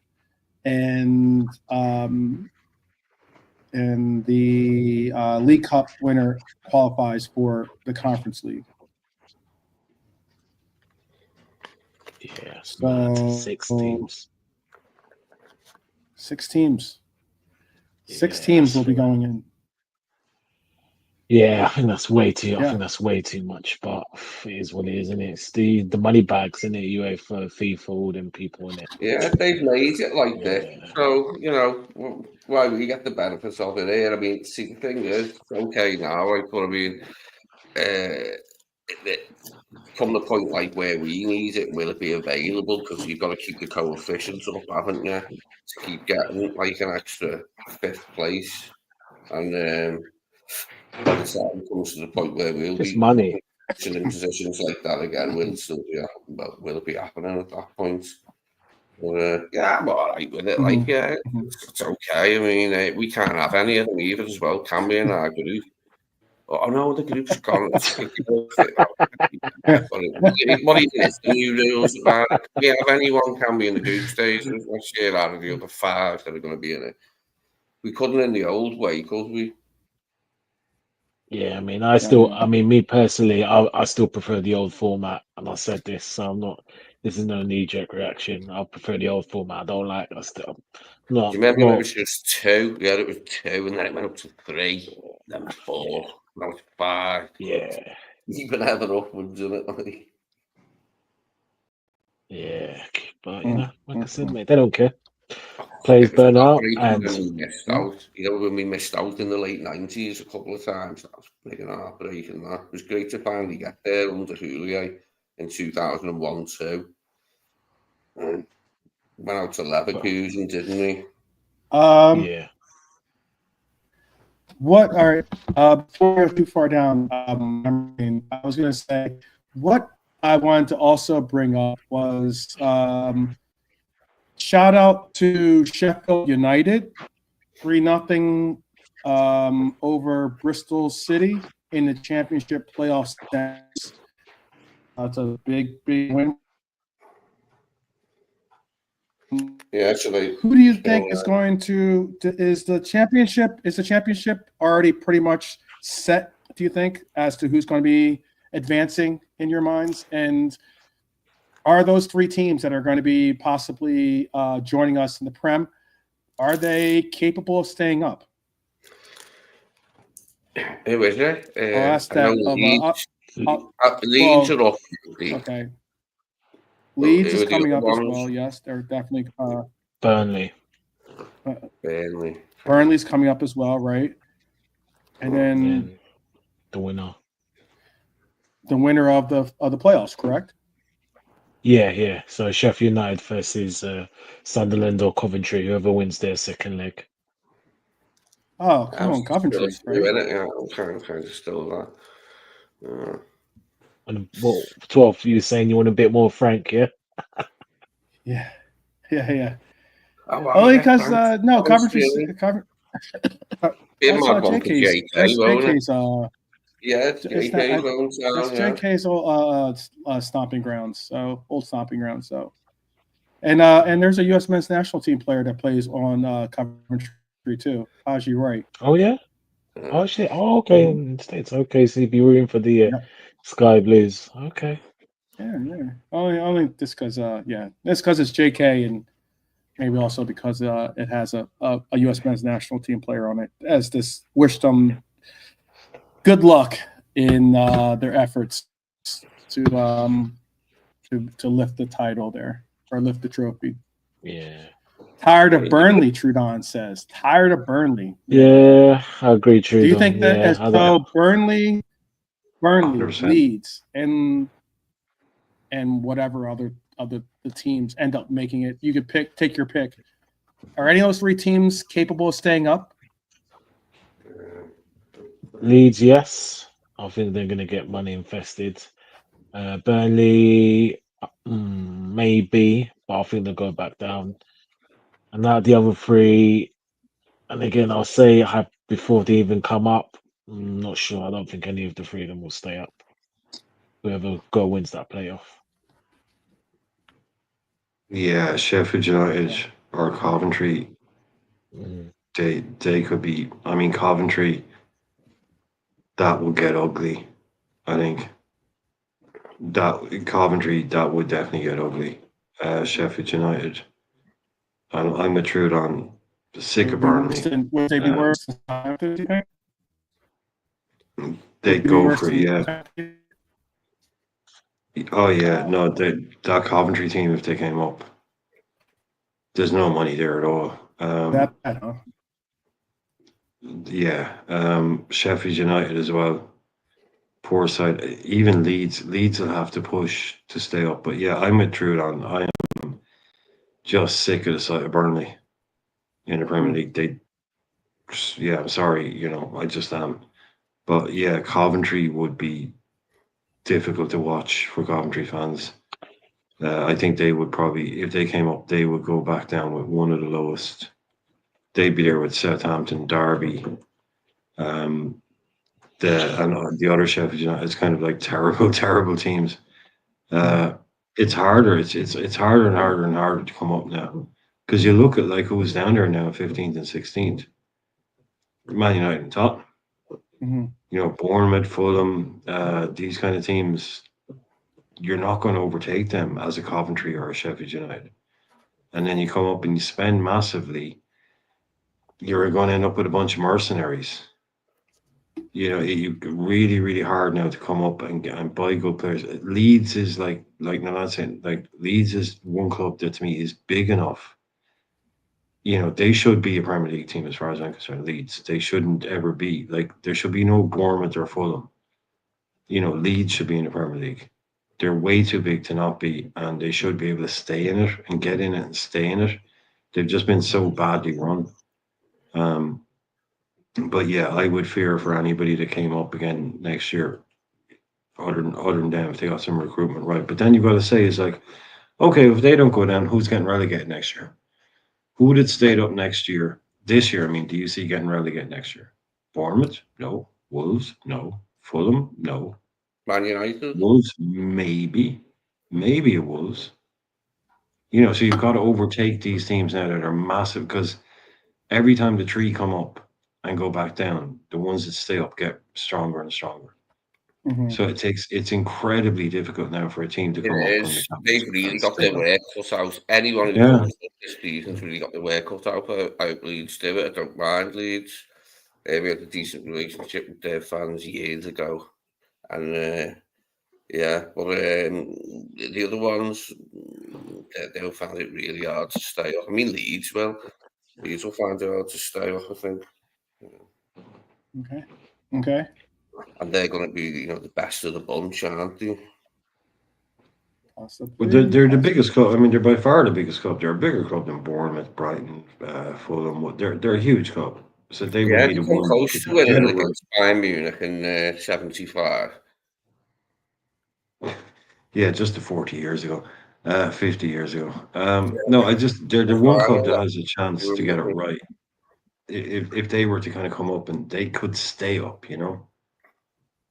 and the League Cup winner qualifies for the Conference League. Yeah, so 6 teams. 6 teams. 6 teams will be going in. Yeah, I think that's way too. I Yeah. think that's way too much. But it is what it is, isn't it? It's the money bags, isn't it? UEFA, FIFA, all them people in it. Yeah, they've made it like this. Yeah, So, why we get the benefits of it here. I mean, see, the thing is, okay now, like, but I mean, from the point like where we need it, will it be available? Because you've got to keep the coefficients up, haven't you? To keep getting like an extra fifth place. And by the time it comes to the point where we'll just be money. in positions like that again, will it still be will it be happening at that point? But, yeah, I'm all right with it. Like, yeah, it's okay. I mean, we can't have any of them either as well, can we, in our group? Oh no, the group's gone. It's what even is the new rules about it? Can we have anyone can be in the group stage next year out of the other 5 that are going to be in it? We couldn't in the old way, could we? Yeah, I mean, I mean, me personally, I still prefer the old format, and I said this, so I'm not. This is no knee-jerk reaction. I prefer the old format. I don't like. I still Do not you remember when it not. was just 2? Yeah, it was 2, and then it went up to 3, then 4, now it's 5. Yeah, Even ever upwards, isn't it? Like, yeah, but like I said, mate, they don't care. Players it was burn out, heartbreaking and when we missed out. When we missed out in the late 90s a couple of times, that was big and heartbreaking. That it was great to finally get there under Julio in 2001 too. And went out to Leverkusen, didn't we? yeah, What are before we go too far down? I was going to say what I wanted to also bring up was shout out to Sheffield United, 3-0 over Bristol City in the Championship playoff stands. It's a big win. Yeah, so Who do you think is going to is the championship already pretty much set, do you think, as to who's going to be advancing in your minds? And are those 3 teams that are going to be possibly joining us in the Prem, are they capable of staying up? Who is it? I'll ask that Leeds are up. Okay. Well, Leeds is who are the coming other up as ones? well. Yes, they're definitely Burnley. Burnley. Burnley's coming up as well, right? And then the winner. The winner of the playoffs, correct? Yeah. So Sheffield United versus Sunderland or Coventry, whoever wins their second leg. Oh, come on, Coventry, right? Yeah, I'm kind of still that. And well, 12th, you were saying you want a bit more frank, yeah? Yeah. Oh, Only because no, Coventry's It that's might want JK's. That's JK's. Yeah, it's JK's. That's JK's stomping grounds. So old stomping grounds. So, and there's a U.S. men's national team player that plays on Coventry too. Haji Wright. Oh yeah. Oh shit. Oh okay. In the States. Okay, so you'd be rooting for the Sky Blues. Okay. Yeah. Only just because that's because it's JK, and maybe also because it has a U.S. men's national team player on it. As this wish them good luck in their efforts to lift the title there, or lift the trophy. Yeah. Tired of Burnley, Trudon says. Tired of Burnley. Yeah, I agree, Trudon. Do you think that Burnley 100%. Leeds and whatever other the teams end up making it? You could take your pick. Are any of those 3 teams capable of staying up? Leeds, yes. I think they're going to get money infested. Burnley, maybe, but I think they'll go back down. And now the other 3, and again, I'll say before they even come up, I'm not sure. I don't think any of the 3 of them will stay up. Whoever wins that playoff. Yeah, Sheffield United or Coventry, they could be. I mean, Coventry, that will get ugly. I think that Coventry, that would definitely get ugly. Sheffield United, I'm a Trudon, sick of Burnley. Would they be worse than Southampton, do you think? They'd go for it, yeah. Oh yeah, no, that Coventry team, if they came up, there's no money there at all. That bad, huh? Yeah, Sheffield United as well. Poor side. Even Leeds will have to push to stay up. But yeah, I'm with Trudon. I am just sick of the sight of Burnley in the Premier League. Yeah, I'm sorry, I just am. But yeah, Coventry would be difficult to watch for Coventry fans. I think they would probably, if they came up, they would go back down with one of the lowest. They'd be there with Southampton, Derby, and the other Sheffield United. It's kind of like terrible, terrible teams. It's harder. It's harder and harder and harder to come up now because you look at like who's down there now, 15th and 16th. Man United and Tottenham. Bournemouth, Fulham, these kind of teams. You're not going to overtake them as a Coventry or a Sheffield United. And then you come up and you spend massively. You're going to end up with a bunch of mercenaries. You really, really hard now to come up and buy good players. Leeds is like no, not saying like Leeds is one club that to me is big enough. They should be a Premier League team as far as I'm concerned. Leeds, they shouldn't ever be like there should be no Bournemouth or Fulham. Leeds should be in the Premier League. They're way too big to not be, and they should be able to stay in it and get in it and stay in it. They've just been so badly run. But yeah, I would fear for anybody that came up again next year, other than them if they got some recruitment right. But then you've got to say is like, okay, if they don't go down, who's getting relegated next year? Who would have stayed up next year? This year, I mean, do you see getting relegated next year? Bournemouth? No. Wolves? No. Fulham? No. Man United? Wolves? Maybe Wolves. So you've got to overtake these teams now that are massive because every time the three come up and go back down, the ones that stay up get stronger and stronger. So it's incredibly difficult now for a team to come up. It is. They've really got their work cut out. Anyone who comes up this season's really got their work cut out. I hope Leeds do it. I don't mind Leeds. We had a decent relationship with their fans years ago. And but the other ones, they'll find it really hard to stay up. I mean, Leeds will find it hard to stay up, I think. Okay. And they're going to be, the best of the bunch, aren't they? Possibly. Well, they're the biggest club. I mean, they're by far the biggest club. They're a bigger club than Bournemouth, Brighton, Fulham. They're a huge club. So they would be the come one close to winning against Bayern Munich in 75. Yeah, just 40 years ago, 50 years ago. No, they're the one club that has a chance to get it right. If they were to kind of come up and they could stay up,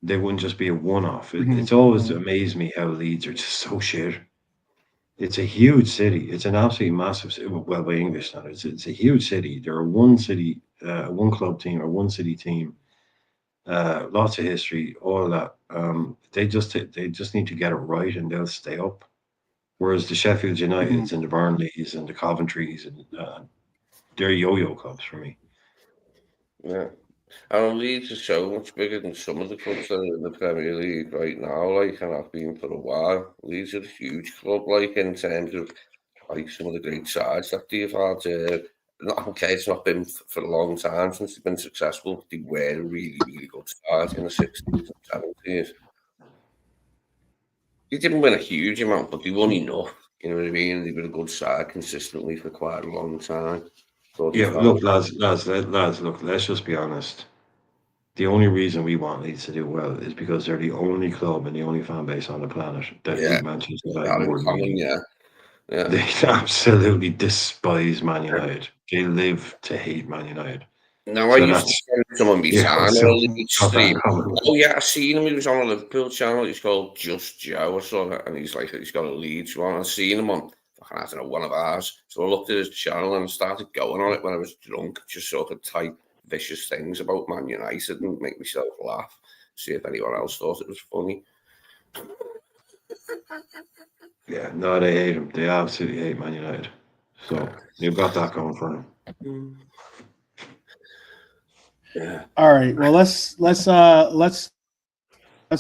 they wouldn't just be a one-off. It's always amazed me how Leeds are just so shit. It's a huge city. It's an absolutely massive city. Well, by English standards, it's a huge city. They're a one club team or one city team. Lots of history, all of that. They just need to get it right and they'll stay up. Whereas the Sheffield Uniteds and the Burnleys and the Coventrys and they're yo-yo clubs for me. Yeah. And Leeds is so much bigger than some of the clubs that are in the Premier League right now, and have been for a while. Leeds are a huge club, in terms of some of the great sides that they've had. It's not been for a long time since they've been successful, but they were a really, really good side in the 60s and 70s. They didn't win a huge amount, but they won enough. You know what I mean? They were a good side consistently for quite a long time. Yeah, look, lads, look, let's just be honest. The only reason we want Leeds to do well is because they're the only club and the only fan base on the planet that hate Manchester United more than we do. Yeah. They absolutely despise Man United. They live to hate Man United. No, I used to send someone me time on a Leeds stream. Oh yeah, I seen him. He was on a Liverpool channel. He's called Just Joe or something, and he's got a Leeds one. I seen him on I don't know, one of ours. So I looked at his channel and I started going on it when I was drunk, just sort of type vicious things about Man United and make myself laugh, see if anyone else thought it was funny. Yeah, no, they hate him. They absolutely hate Man United. So you've got that going for them. Yeah. All right. Well, let's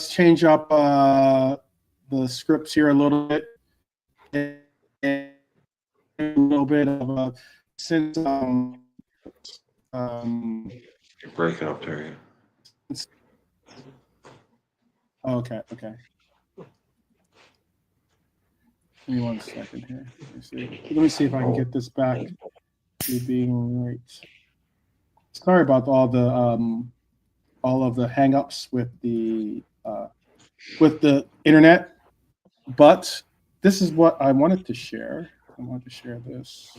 change up the scripts here a little bit. And a little bit of since You're breaking up there. okay. Give me 1 second here. Let me see if I can get this back to being right. Sorry about all of the hang-ups with the internet, but this is what I wanted to share. I wanted to share this.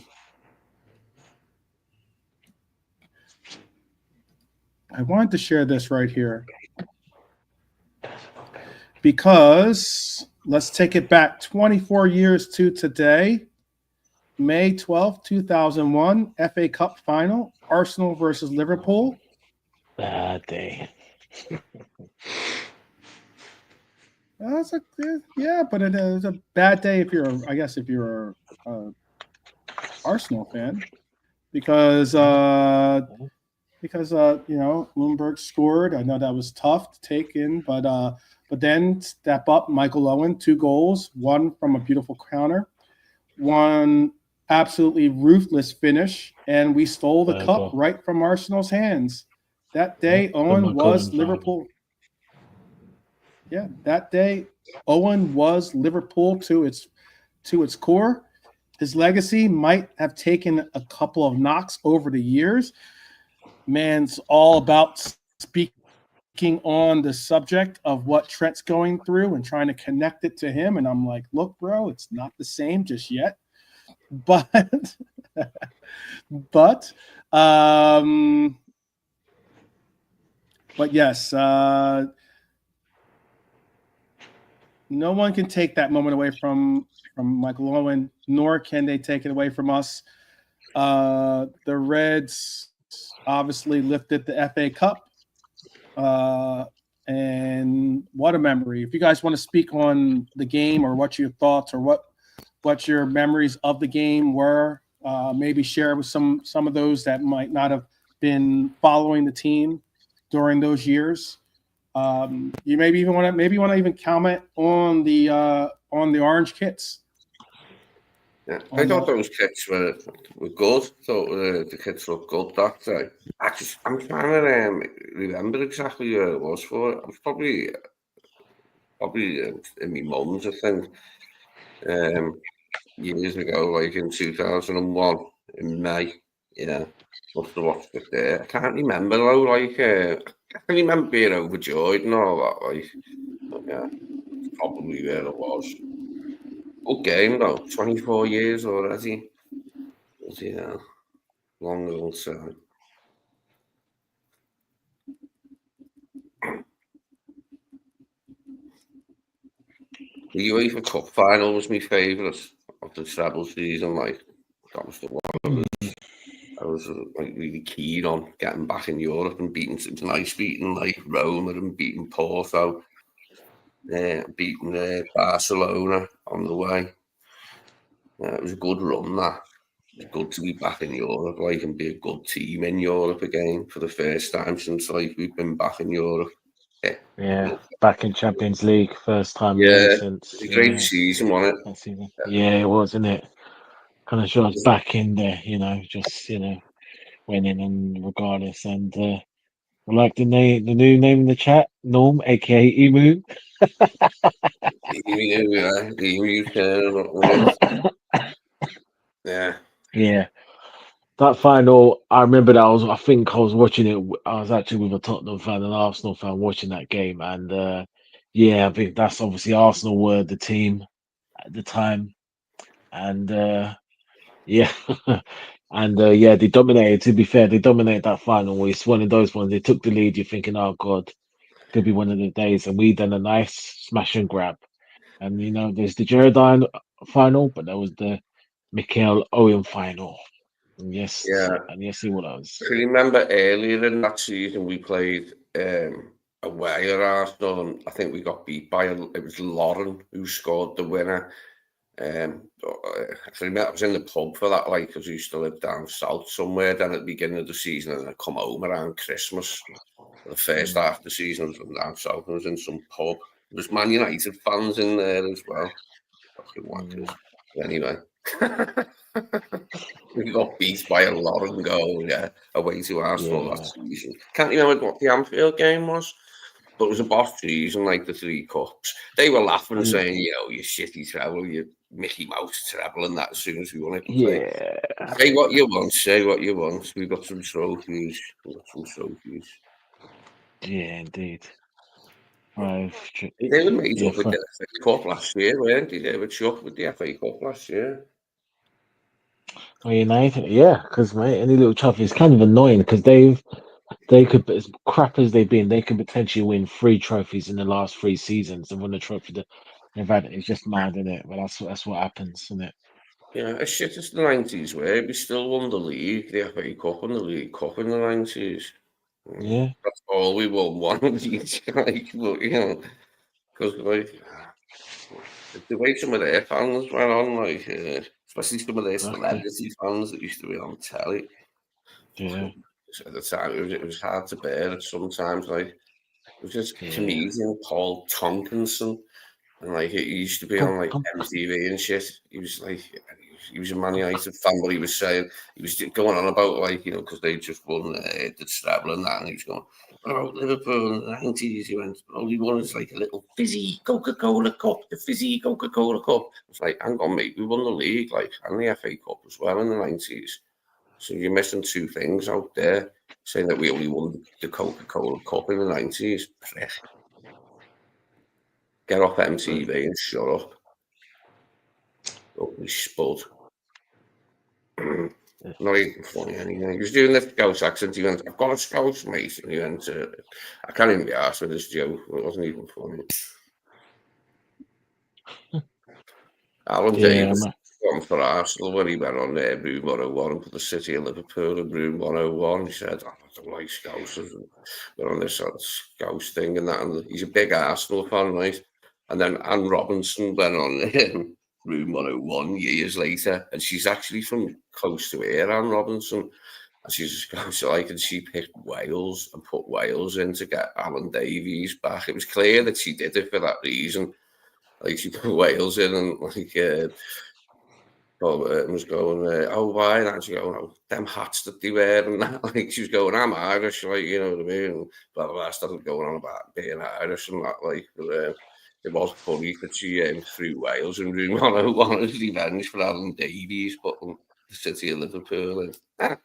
I wanted to share this right here because let's take it back 24 years to today. May 12th, 2001, FA Cup final, Arsenal versus Liverpool. Bad day. Yeah, but it is a bad day if you're a Arsenal fan, because Bloomberg scored. I know that was tough to take in, but then step up, Michael Owen, 2 goals, one from a beautiful counter, one absolutely ruthless finish, and we stole the cup right from Arsenal's hands. That day, Owen was Liverpool. Yeah, that day, Owen was Liverpool to its core. His legacy might have taken a couple of knocks over the years. Man's all about speaking on the subject of what Trent's going through and trying to connect it to him. And I'm like, look, bro, it's not the same just yet. But yes, no one can take that moment away from Michael Owen, nor can they take it away from us. The Reds obviously lifted the FA Cup, and what a memory. If you guys want to speak on the game or what your thoughts or what your memories of the game were, maybe share with some of those that might not have been following the team during those years. You maybe want to even comment on the orange kits. Yeah, I thought those kits were good. Thought the kits looked good that day. I'm trying to remember exactly where it was for. It was probably in my mum's, I think, years ago, like in 2001 in May. Yeah, must have watched it there. I can't remember though. Like I can remember being overjoyed and all that. Like, but yeah, probably where it was. Good game though. 24 years already. Yeah, long old time. The UEFA Cup final was my favourite of the treble season. Like that was the one I was like really keen on getting back in Europe and beating. It was nice beating like Roma and beating Porto, beating Barcelona on the way. It was a good run. That it's good to be back in Europe, like, and be a good team in Europe again for the first time since like we've been back in Europe. Yeah, back in Champions League, first time since. It's a great season, wasn't it? That season. Yeah, it was, isn't it? Kind of shows back in there, just winning and regardless. And I like the new name in the chat, Norm, aka Emu. Yeah. Yeah. That final, I remember that I think I was watching it. I was actually with a Tottenham fan and Arsenal fan watching that game, and I think that's obviously Arsenal were the team at the time, and they dominated. To be fair, they dominated that final. It's one of those ones. They took the lead. You're thinking, oh god, could be one of the days, and we done a nice smash and grab. And there's the Gerardine final, but there was the Mikel Owen final. And yes, it was. I remember earlier in that season we played away at Arsenal, and I think we got beat by it was Lauren who scored the winner. Actually, I was in the pub for that, like, because I used to live down south somewhere. Then at the beginning of the season, and I come home around Christmas. The first half of the season, I was from down south. I was in some pub. There's Man United fans in there as well. Fucking wankers. Anyway, we got beat by a lot and goal, away to Arsenal last season. Can't remember what the Anfield game was, but it was a boss season, like the 3 cups. They were laughing and saying, you shitty treble, you Mickey Mouse treble, and that as soon as we won it. Say what you want, say what you want. We've got some trophies. Yeah, indeed. Right. They were made up with the FA Cup last year, weren't they? They were chucked with the FA Cup last year. United, because mate, any little trophy is kind of annoying because they could, as crap as they've been, they could potentially win 3 trophies in the last 3 seasons and win a trophy that they've had. It's just mad, isn't it? But that's what happens, isn't it? Yeah, as shit as the 90s were, we still won the league, the FA Cup and the League Cup in the 90s. Yeah. That's all we won one of each, like, but, because, like, the way some of their fans went on, like, especially some of their celebrity fans that used to be on telly. Yeah. At the time, it was hard to bear sometimes, like, it was just comedian Paul Tonkinson, and, like, he used to be on, like, MTV and shit. He was, like, he was a Man United fan, but he was saying, he was going on about, like, because they just won the treble and that, and he was going, what about Liverpool in the 90s? He went, all he won is, like, a little fizzy Coca-Cola cup, the fizzy Coca-Cola cup. It's like, hang on, mate, we won the league, like, and the FA Cup as well in the 90s. So you're missing 2 things out there, saying that we only won the Coca-Cola cup in the 90s. Get off MTV and shut up. Ugly spud. Not even funny anyway. He was doing the Scouse accent. He went, I've got a Scouse, mate. And he went, I can't even be arsed with this joke. It wasn't even funny. Alan Davis gone for Arsenal when he went on there, Room 101 for the City of Liverpool in Room 101. He said, I don't like Scousers. We're on this sort of Scouse thing and that. And he's a big Arsenal fan, right? And then Anne Robinson went on Room 101 years later, and she's actually from close to here, Anne Robinson. And she's a Scouser, like, and she picked Wales and put Wales in to get Alan Davies back. It was clear that she did it for that reason. Like, she put Wales in and, like, was going, oh, why? And she going, oh, them hats that they wear and that. Like, she was going, I'm Irish, like, you know what I mean? And blah, blah, blah. I started going on about being Irish and that, like, but, it was funny that she threw Wales in Room 101 as revenge for Alan Davies, but the City of Liverpool. Those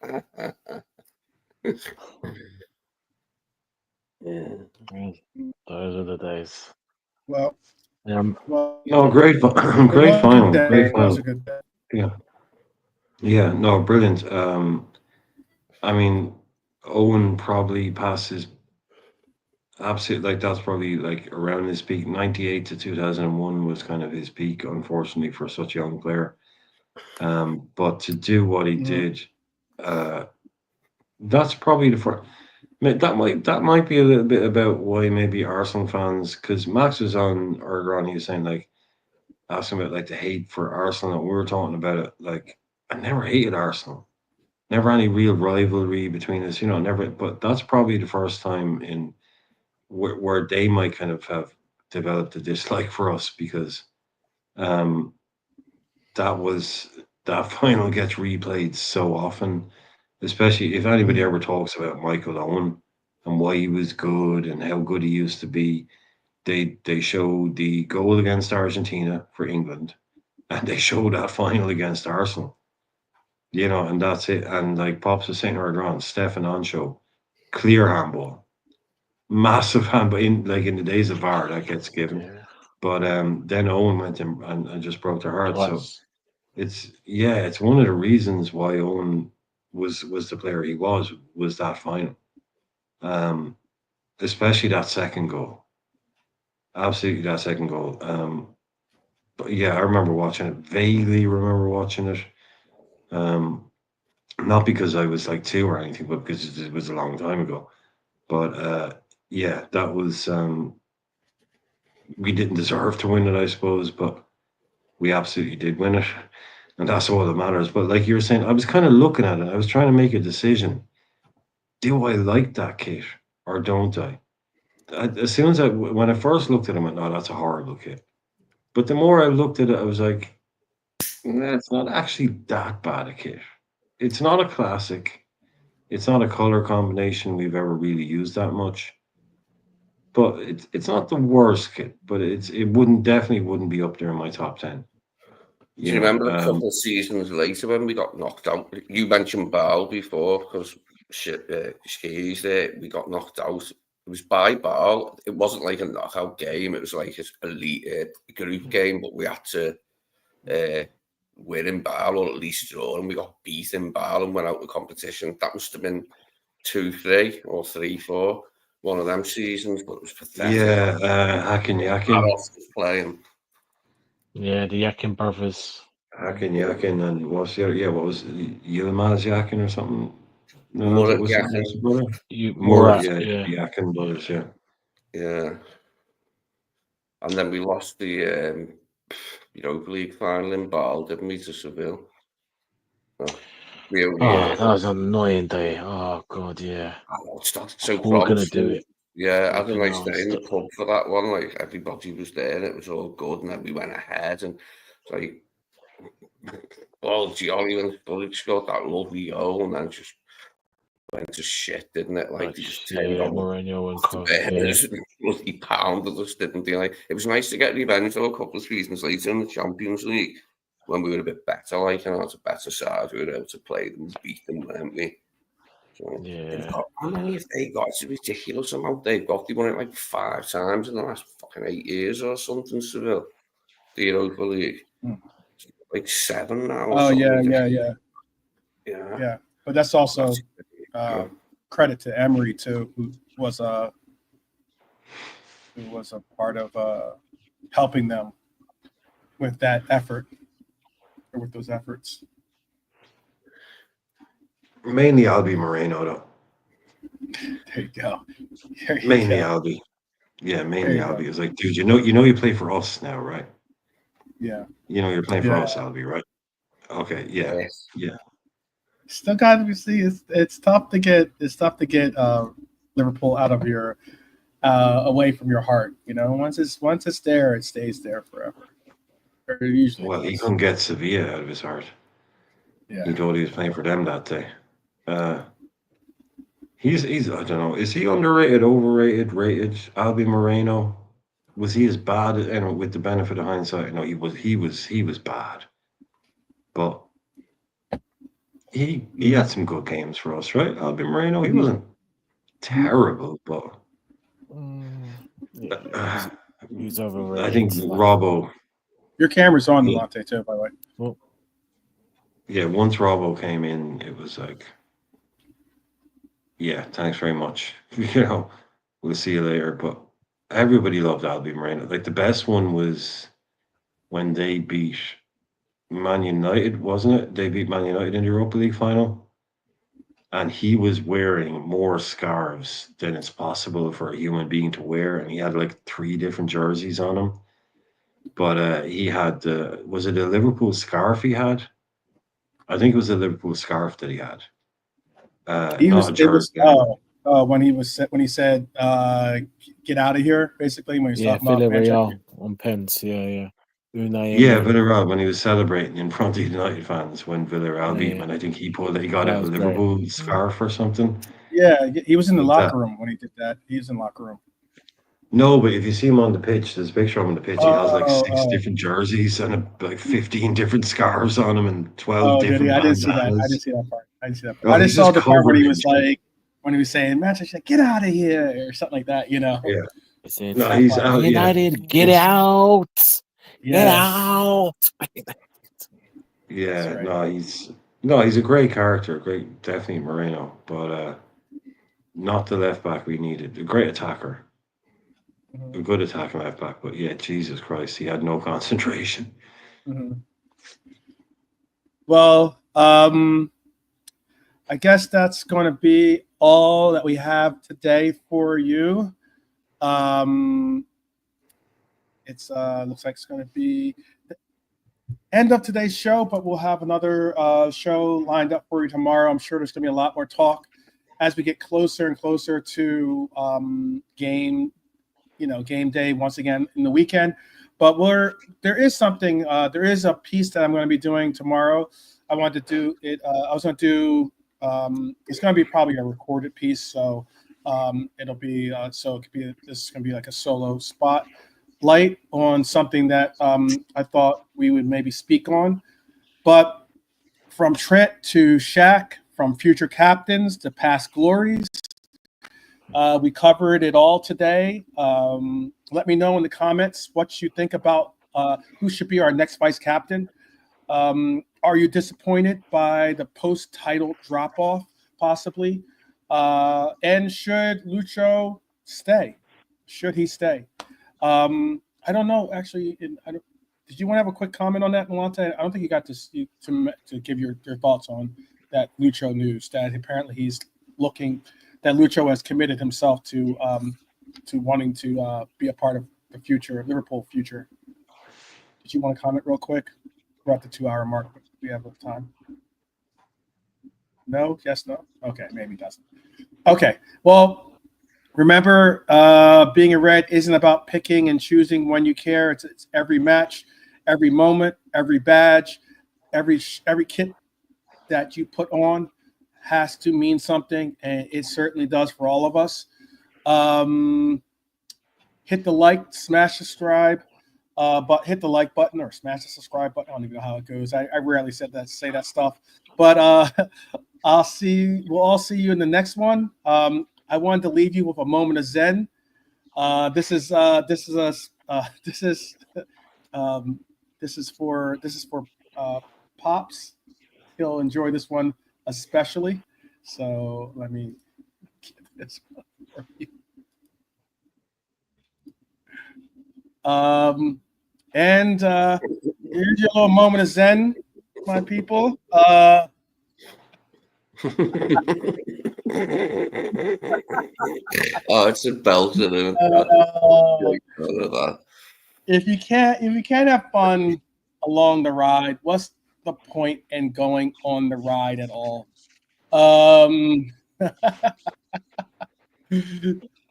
are the days. Well, no, great final. Great final. Yeah, no, brilliant. I mean, Owen probably passes. Absolutely, like, that's probably, like, around his peak. 98 to 2001 was kind of his peak, unfortunately, for such a young player. But to do what he did, that's probably the first. That might be a little bit about why maybe Arsenal fans, because Max was on earlier on, he was saying, like, asking about, like, the hate for Arsenal, and we were talking about it. Like, I never hated Arsenal, never any real rivalry between us, never. But that's probably the first time in where they might kind of have developed a dislike for us, because that final gets replayed so often, especially if anybody ever talks about Michael Owen and why he was good and how good he used to be. They show the goal against Argentina for England, and they show that final against Arsenal, and that's it. And, like Pops was saying earlier on, Stefan Ancho, clear handball. Massive handball in the days of VAR that gets given, but then Owen went in and just broke their heart. So it's one of the reasons why Owen was the player he was that final, especially that second goal. Absolutely, that second goal. But yeah, I remember watching it. Vaguely remember watching it. Not because I was like 2 or anything, but because it was a long time ago. But yeah, that was. We didn't deserve to win it, I suppose, but we absolutely did win it, and that's all that matters. But like you were saying, I was kind of looking at it. I was trying to make a decision. Do I like that kit or don't I? As soon as when I first looked at him, I went, no, that's a horrible kit. But the more I looked at it, I was like, nah, it's not actually that bad a kit. It's not a classic. It's not a color combination we've ever really used that much. But it's not the worst kit, but it definitely wouldn't be up there in my top 10. Do you remember a couple of seasons later when we got knocked out? You mentioned Basel before because Shaqiri's there. We got knocked out. It was by Basel. It wasn't like a knockout game. It was like an elite group game, but we had to win in Basel or at least draw, and we got beat in Basel and went out of the competition. That must have been 2-3 or 3-4. One of them seasons, but it was pathetic. Yeah, Hacken was playing. Yeah, the Yakin brothers. Hacken and what was Yilmaz Yakin or something? No, Murat that was Yakin. his brother. Murat, yeah, the Yakin brothers, yeah. Yeah. And then we lost the Europa League final in Basel, didn't we, to Seville? That was an annoying day. Oh god, yeah. Oh, it's not so We're gonna do it. Yeah, I had a nice day in the pub for that one. Like everybody was there, and it was all good. And then we went ahead, and it's like, oh, Giolli and Bullock scored that lovely goal, and then just went to shit, didn't it? Like, Mourinho and bloody pounded us, didn't they? Like, it was nice to get revenge though a couple of seasons later in the Champions League when we were a bit better, like, you know, it's a better side. We were able to play them, beat them, weren't we? So, how many have they got? It's a ridiculous amount they've got. They won it like 5 times in the last fucking 8 years or something, Seville. The Europa League. Like 7 now. Oh, yeah. But that's also credit to Emery too, who was a part of helping them with that effort, or with those efforts. Mainly Albi Moreno, though. There you go. Mainly Albi. Yeah, mainly Albi. It's like, dude, you play for us now, right? Yeah. You know you're playing for us, Albi, right? Okay, yeah. Still got to see. It's tough to get. Liverpool out of your away from your heart. You know, once it's there, it stays there forever. Well, he couldn't get Sevilla out of his heart. Yeah. He thought he was playing for them that day. He's I don't know. Is he underrated, overrated, rated? Albi Moreno, was he as bad? And with the benefit of hindsight, no, he was bad, but he had some good games for us, right? Albi Moreno, he wasn't terrible, but he's overrated. I think Robbo. Your camera's on the latte too, by the way. Well, yeah, once Robbo came in, it was like, yeah, thanks very much. You know, we'll see you later. But everybody loved Albi Moreno. Like the best one was when they beat Man United, wasn't it? They beat Man United in the Europa League final. And he was wearing more scarves than it's possible for a human being to wear. And he had like 3 different jerseys on him. But he had, was it a Liverpool scarf he had? I think it was a Liverpool scarf that he had. When he said get out of here, basically when he was talking about Villarreal on pens, yeah. Villarreal, when he was celebrating in front of United fans when Villarreal beat him, and I think he got out a Liverpool scarf or something. Yeah, he was in the locker room when he did that. He was in the locker room. No, but if you see him on the pitch, there's a picture of him on the pitch. He has like 6 different jerseys and like 15 different scarves on him and 12 different. I didn't see that. I didn't see that part. I just saw the part where he was like, when he was saying, "Manchester, get out of here" or something like that. You know. Yeah. No, he's out. United, get out. Get out. Yeah. Right. No, he's a great character. Definitely Moreno, but not the left back we needed. A great attacker. A good attacking left back, but yeah, Jesus Christ, he had no concentration. Well, I guess that's going to be all that we have today for you. It's looks like it's going to be end of today's show, but we'll have another show lined up for you tomorrow. I'm sure there's going to be a lot more talk as we get closer and closer to game day once again in the weekend. But there is a piece that I'm going to be doing tomorrow. I wanted to do it. I was going to do. It's going to be probably a recorded piece, so it'll be this is going to be like a solo spotlight on something that I thought we would maybe speak on. But from Trent to Shaq, from future captains to past glories, we covered it all today. Let me know in the comments what you think about who should be our next vice captain. Are you disappointed by the post-title drop-off, possibly? And should Lucho stay? Should he stay? I don't know. Actually, did you want to have a quick comment on that, Milante? I don't think you got to give your thoughts on that Lucho news. That apparently he's looking. That Lucho has committed himself to wanting to be a part of the future, Liverpool future. Did you want to comment real quick? We're at the 2-hour mark. But we have time. No? Yes, no? Okay, maybe he doesn't. Okay, well, remember, being a Red isn't about picking and choosing when you care. It's every match, every moment, every badge, every kit that you put on has to mean something, and it certainly does for all of us. Hit the like, smash the subscribe, but hit the like button or smash the subscribe button. I don't even know how it goes. I rarely say that stuff, but we'll all see you in the next one. I wanted to leave you with a moment of Zen. This is for Pops. He'll enjoy this one especially. So let me get this one for you. And here's your little moment of Zen, my people. Oh, it's a belter. If you can't have fun along the ride, what's the point in going on the ride at all?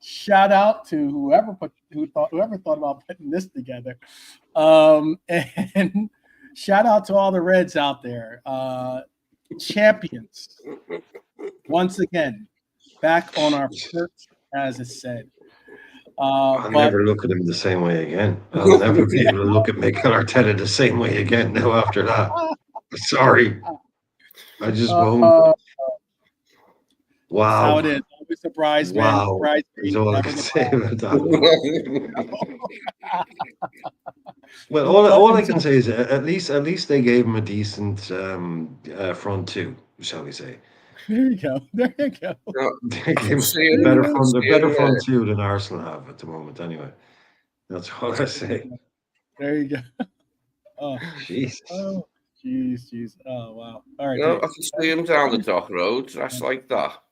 Shout out to whoever thought about putting this together, and shout out to all the Reds out there, champions once again, back on our perch, as it said. I'll never look at him the same way again. I'll never be able to look at Mikel Arteta the same way again now after that. Sorry. I just won't. Wow. That's how it is. Always surprise, man. Wow. Surprise That's all I can say about that. Well, all I can say is at least they gave him a decent front two, shall we say. There you go. They gave him a better front two than Arsenal have at the moment, anyway. That's all I say. There you go. Oh, Jesus. Oh, jeez. Oh, wow. All right. I can see him down the dock road. That's like that.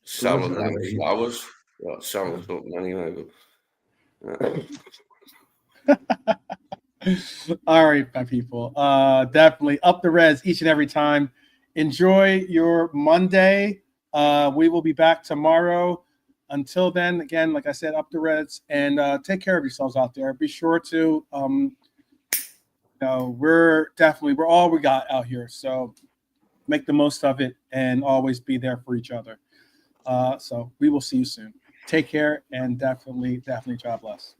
Selling them flowers. Well, selling something anyway. All right, my people. Definitely up the Reds each and every time. Enjoy your Monday. We will be back tomorrow. Until then, again, like I said, up the Reds, and take care of yourselves out there. Be sure to, we're all we got out here. So make the most of it and always be there for each other. So we will see you soon. Take care and definitely God bless.